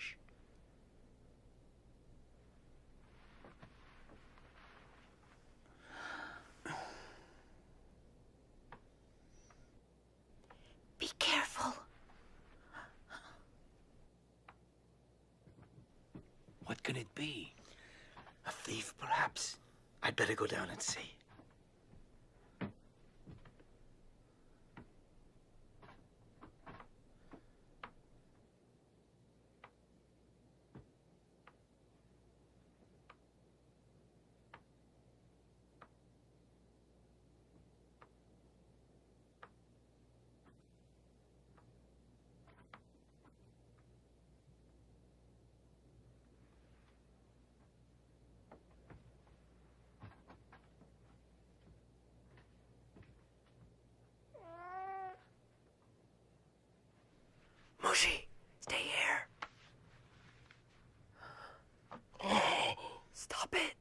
Be careful. What can it be? A thief, perhaps. I'd better go down and see. Mushy, stay here. Stop it.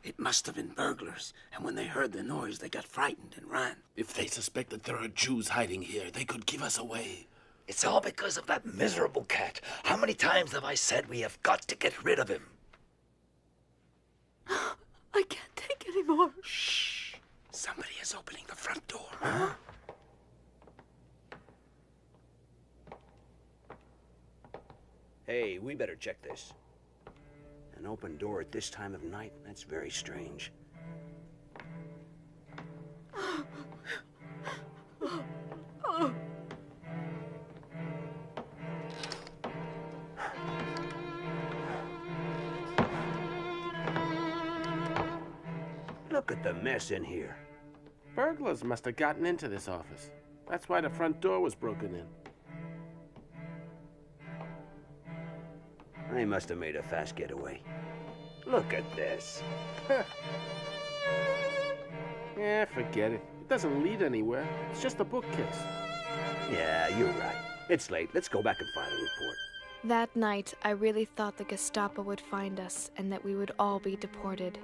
It must have been burglars, and when they heard the noise, they got frightened and ran. If they suspect that there are Jews hiding here, they could give us away. It's all because of that miserable cat. How many times have I said we have got to get rid of him? I can't take any more. Shh. Somebody is opening the front door. Huh? Hey, we better check this. An open door at this time of night? That's very strange. Look at the mess in here. Burglars must have gotten into this office. That's why the front door was broken in. They must have made a fast getaway. Look at this. Yeah, forget it. It doesn't lead anywhere. It's just a bookcase. Yeah, you're right. It's late. Let's go back and file a report. That night, I really thought the Gestapo would find us and that we would all be deported.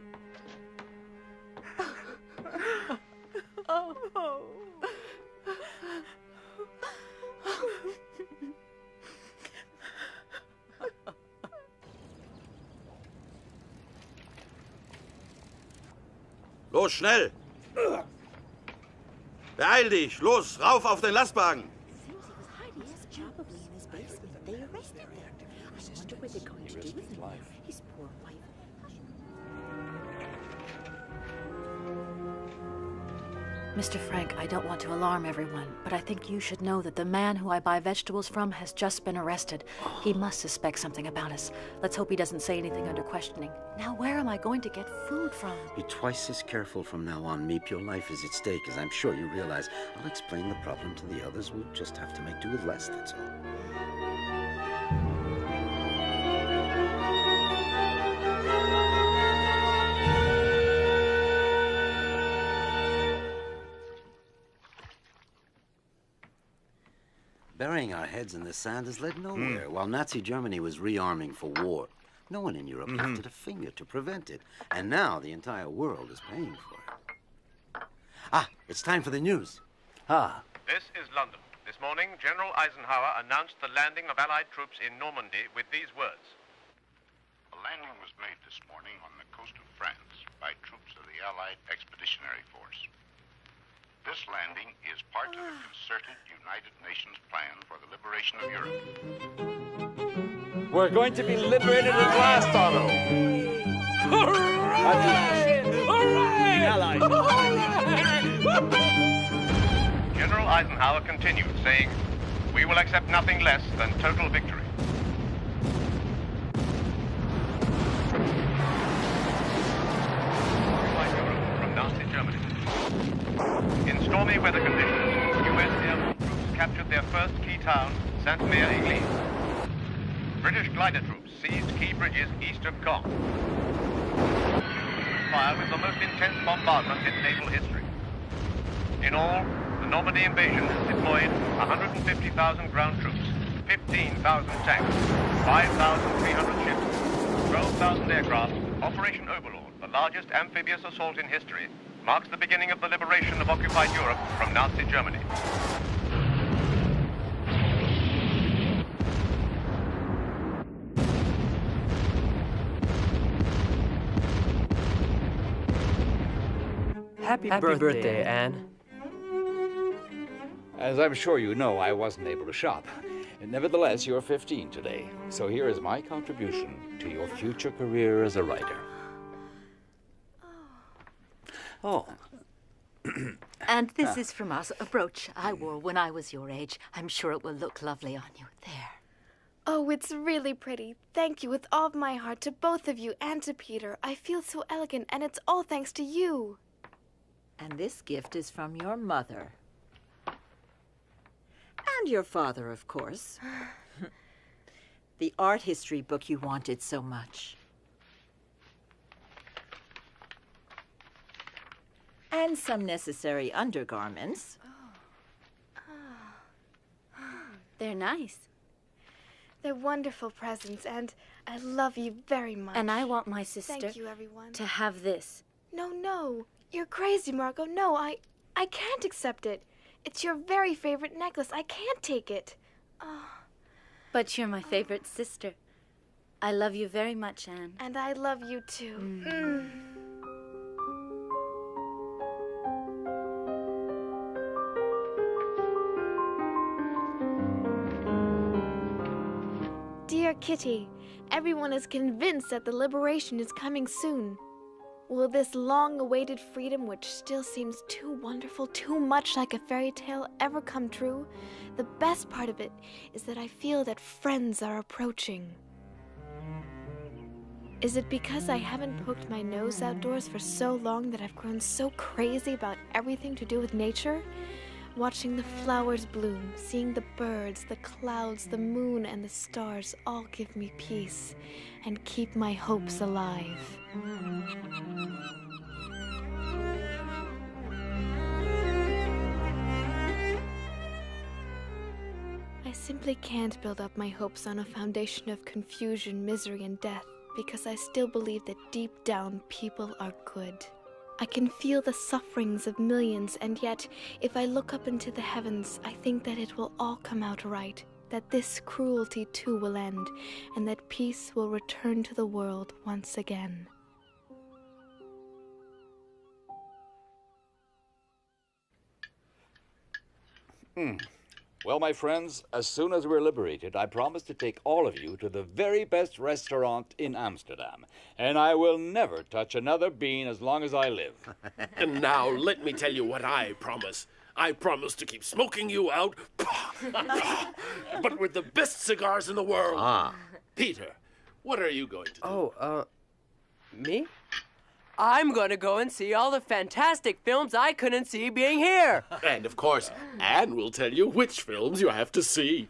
Los, schnell! Beeil dich! Los, rauf auf den Lastwagen! Mr. Frank, I don't want to alarm everyone, but I think you should know that the man who I buy vegetables from has just been arrested. He must suspect something about us. Let's hope he doesn't say anything under questioning. Now, where am I going to get food from? Be twice as careful from now on, Meep. Your life is at stake, as I'm sure you realize. I'll explain the problem to the others. We'll just have to make do with less, that's all. Burying our heads in the sand has led nowhere. While Nazi Germany was rearming for war, no one in Europe lifted a finger to prevent it. And now the entire world is paying for it. Ah, it's time for the news. This is London. This morning, General Eisenhower announced the landing of Allied troops in Normandy with these words. A landing was made this morning on the coast of France by troops of the Allied Expeditionary Force. This landing is part of the concerted United Nations plan for the liberation of Europe. We're going to be liberated at last, Otto. Hooray! Hooray! Hooray! General Eisenhower continued, saying, "We will accept nothing less than total victory." By Europe weather conditions, U.S. airborne troops captured their first key town, Sainte-Mère-Église. British glider troops seized key bridges east of Caen. Fire with the most intense bombardment in naval history. In all, the Normandy invasion has deployed 150,000 ground troops, 15,000 tanks, 5,300 ships, 12,000 aircraft. Operation Overlord, the largest amphibious assault in history, marks the beginning of the liberation of occupied Europe from Nazi Germany. Happy birthday, Anne. As I'm sure you know, I wasn't able to shop. Nevertheless, you're 15 today, so here is my contribution to your future career as a writer. Oh. And this is from us, a brooch I wore when I was your age. I'm sure it will look lovely on you. There. Oh, it's really pretty. Thank you with all of my heart to both of you and to Peter. I feel so elegant, and it's all thanks to you. And this gift is from your mother. And your father, of course. The art history book you wanted so much. And some necessary undergarments. They're nice. They're wonderful presents, and I love you very much. And I want my sister Thank you, everyone. to have this. No. You're crazy, Margot. No, I can't accept it. It's your very favorite necklace. I can't take it. But you're my favorite sister. I love you very much, Anne. And I love you too. Dear Kitty, everyone is convinced that the liberation is coming soon. Will this long-awaited freedom, which still seems too wonderful, too much like a fairy tale, ever come true? The best part of it is that I feel that friends are approaching. Is it because I haven't poked my nose outdoors for so long that I've grown so crazy about everything to do with nature? Watching the flowers bloom, seeing the birds, the clouds, the moon, and the stars all give me peace and keep my hopes alive. I simply can't build up my hopes on a foundation of confusion, misery, and death, because I still believe that deep down people are good. I can feel the sufferings of millions, and yet, if I look up into the heavens, I think that it will all come out right, that this cruelty too will end, and that peace will return to the world once again. Well, my friends, as soon as we're liberated, I promise to take all of you to the very best restaurant in Amsterdam. And I will never touch another bean as long as I live. And now, let me tell you what I promise. I promise to keep smoking you out, but with the best cigars in the world. Peter, what are you going to do? Me? I'm going to go and see all the fantastic films I couldn't see being here. And, of course, Anne will tell you which films you have to see.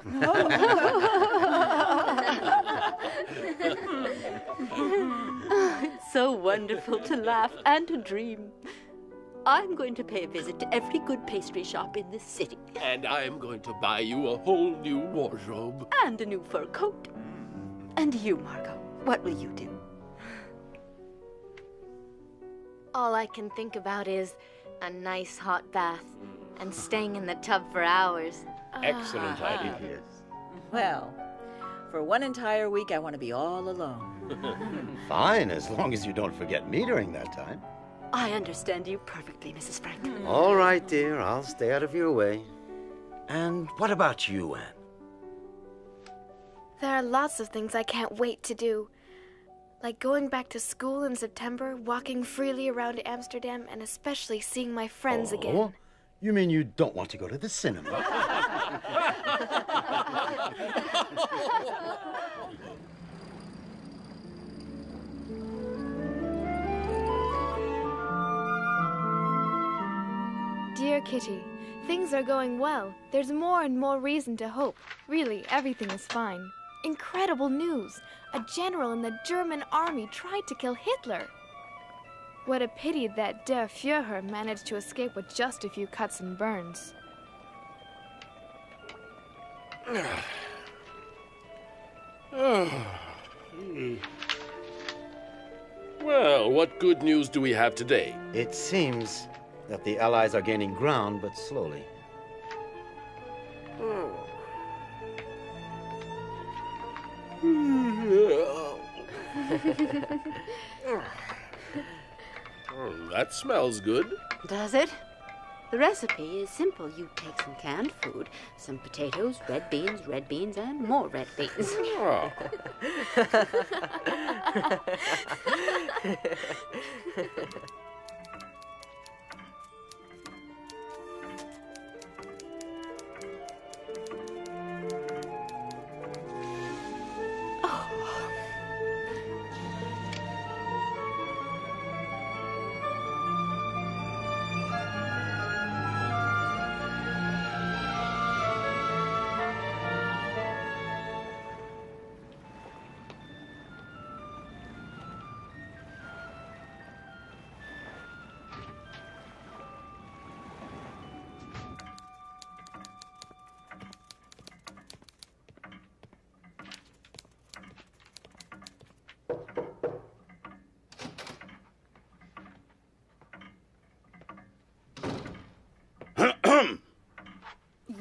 It's so wonderful to laugh and to dream. I'm going to pay a visit to every good pastry shop in this city. And I am going to buy you a whole new wardrobe. And a new fur coat. And you, Margot, what will you do? All I can think about is a nice hot bath and staying in the tub for hours. Excellent idea. Well, for one entire week, I want to be all alone. Fine, as long as you don't forget me during that time. I understand you perfectly, Mrs. Frank. All right, dear. I'll stay out of your way. And what about you, Anne? There are lots of things I can't wait to do. Like going back to school in September, walking freely around Amsterdam, and especially seeing my friends again. You mean you don't want to go to the cinema? Dear Dear Kitty, things are going well. There's more and more reason to hope. Really, everything is fine. Incredible news! A general in the German army tried to kill Hitler. What a pity that Der Führer managed to escape with just a few cuts and burns. Well, what good news do we have today? It seems that the Allies are gaining ground, but slowly. That smells good. Does it? The recipe is simple. You take some canned food, some potatoes, red beans, and more red beans. Oh.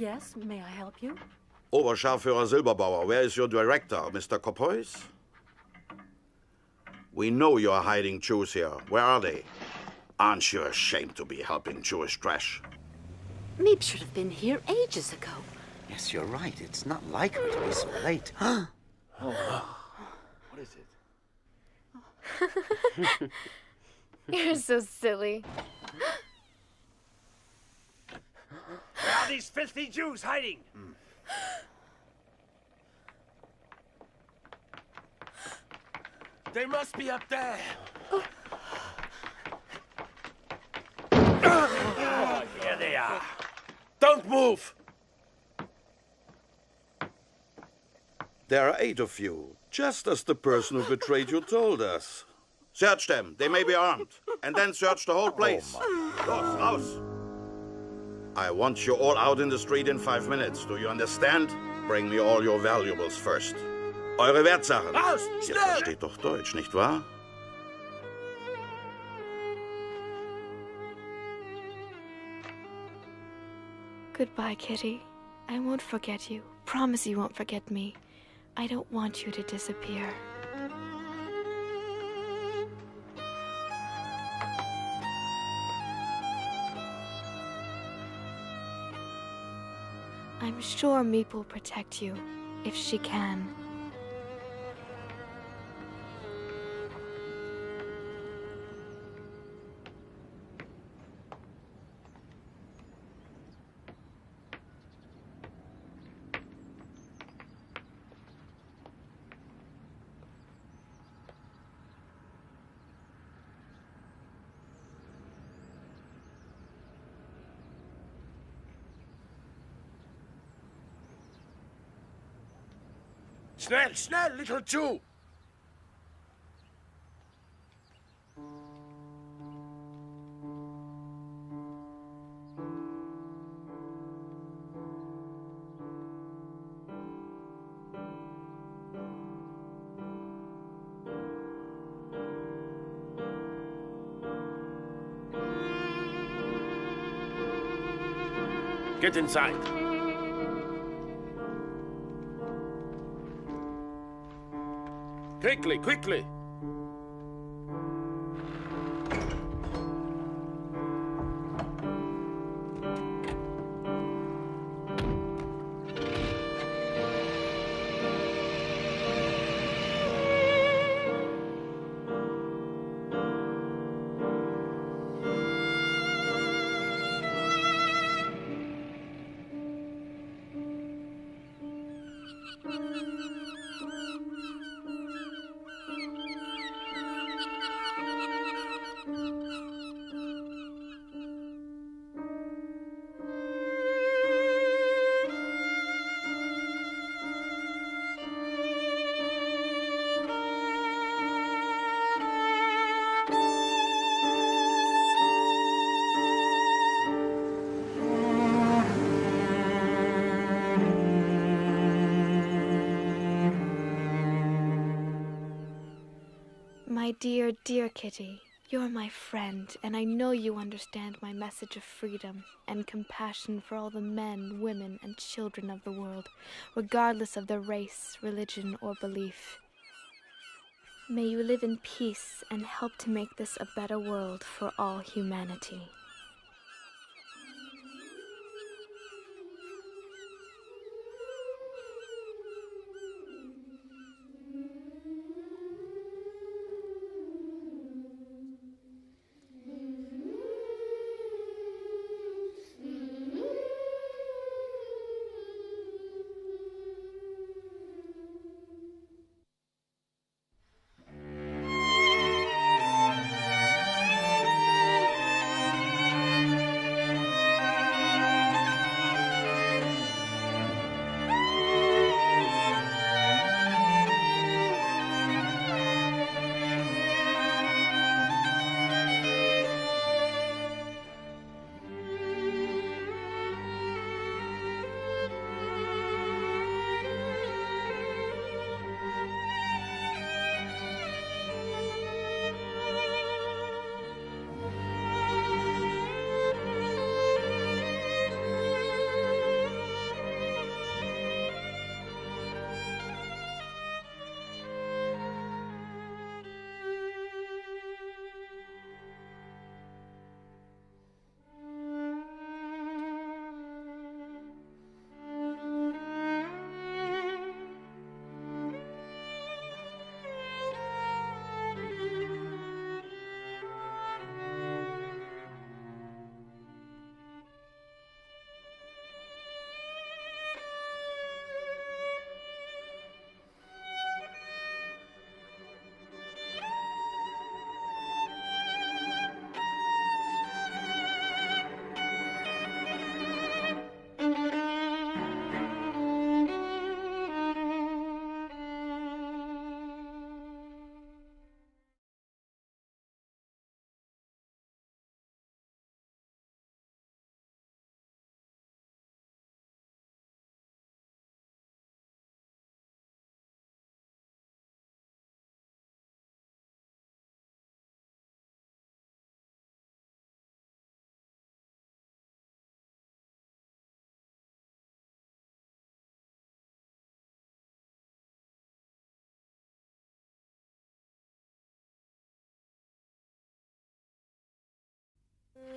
Yes, may I help you? Oberscharführer Silberbauer, where is your director, Mr. Kopois? We know you're hiding Jews here. Where are they? Aren't you ashamed to be helping Jewish trash? Meep should have been here ages ago. Yes, you're right. It's not like her to be so late. Oh, what is it? You're so silly. Where are these filthy Jews hiding? They must be up there. Oh, here they are. Don't move! There are 8 of you, just as the person who betrayed you told us. Search them. They may be armed. And then search the whole place. Los, raus! I want you all out in the street in 5 minutes. Do you understand? Bring me all your valuables first. Eure Wertsachen. Raus! Ihr Schnell! versteht doch Deutsch, nicht wahr? Goodbye, Kitty. I won't forget you. Promise you won't forget me. I don't want you to disappear. I'm sure Meep will protect you, if she can. Schnell, schnell, little Jew! Get inside. Quickly, quickly! My dear, dear Kitty, you're my friend, and I know you understand my message of freedom and compassion for all the men, women, and children of the world, regardless of their race, religion, or belief. May you live in peace and help to make this a better world for all humanity.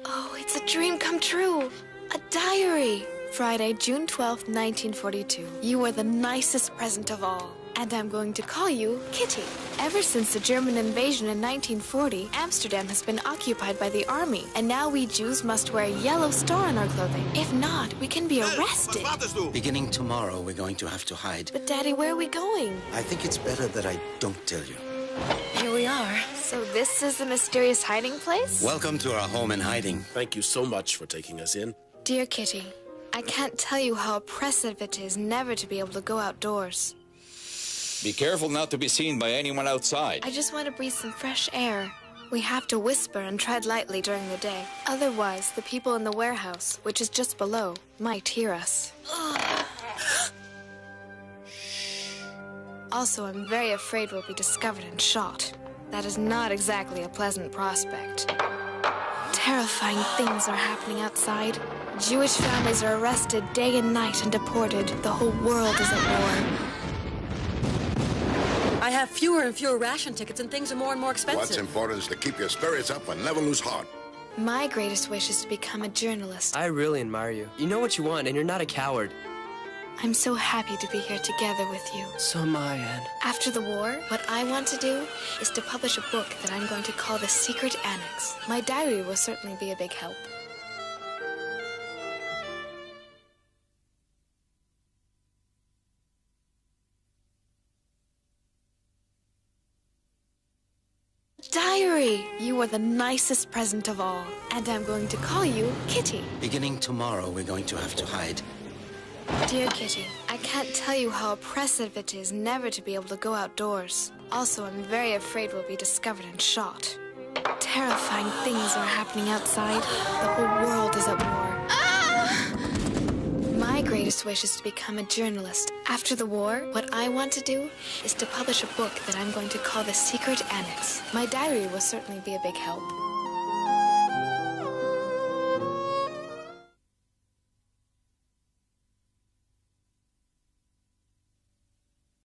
Oh, it's a dream come true. A diary. Friday, June 12th, 1942. You are the nicest present of all. And I'm going to call you Kitty. Ever since the German invasion in 1940, Amsterdam has been occupied by the army. And now we Jews must wear a yellow star on our clothing. If not, we can be arrested. Beginning tomorrow, we're going to have to hide. But Daddy, where are we going? I think it's better that I don't tell you. Here we are. So this is the mysterious hiding place? Welcome to our home in hiding. Thank you so much for taking us in. Dear Kitty, I can't tell you how oppressive it is never to be able to go outdoors. Be careful not to be seen by anyone outside. I just want to breathe some fresh air. We have to whisper and tread lightly during the day. Otherwise, the people in the warehouse, which is just below, might hear us. Also, I'm very afraid we'll be discovered and shot. That is not exactly a pleasant prospect. Terrifying things are happening outside. Jewish families are arrested day and night and deported. The whole world is at war. I have fewer and fewer ration tickets and things are more and more expensive. What's important is to keep your spirits up and never lose heart. My greatest wish is to become a journalist. I really admire you. You know what you want, and you're not a coward. I'm so happy to be here together with you. So am I, Anne. After the war, what I want to do is to publish a book that I'm going to call The Secret Annex. My diary will certainly be a big help. Diary! You are the nicest present of all. And I'm going to call you Kitty. Beginning tomorrow, we're going to have to hide. Dear Kitty, I can't tell you how oppressive it is never to be able to go outdoors. Also, I'm very afraid we'll be discovered and shot. Terrifying things are happening outside. The whole world is at war. My greatest dearest wish is to become a journalist. After the war, what I want to do is to publish a book that I'm going to call The Secret Annex. My diary will certainly be a big help.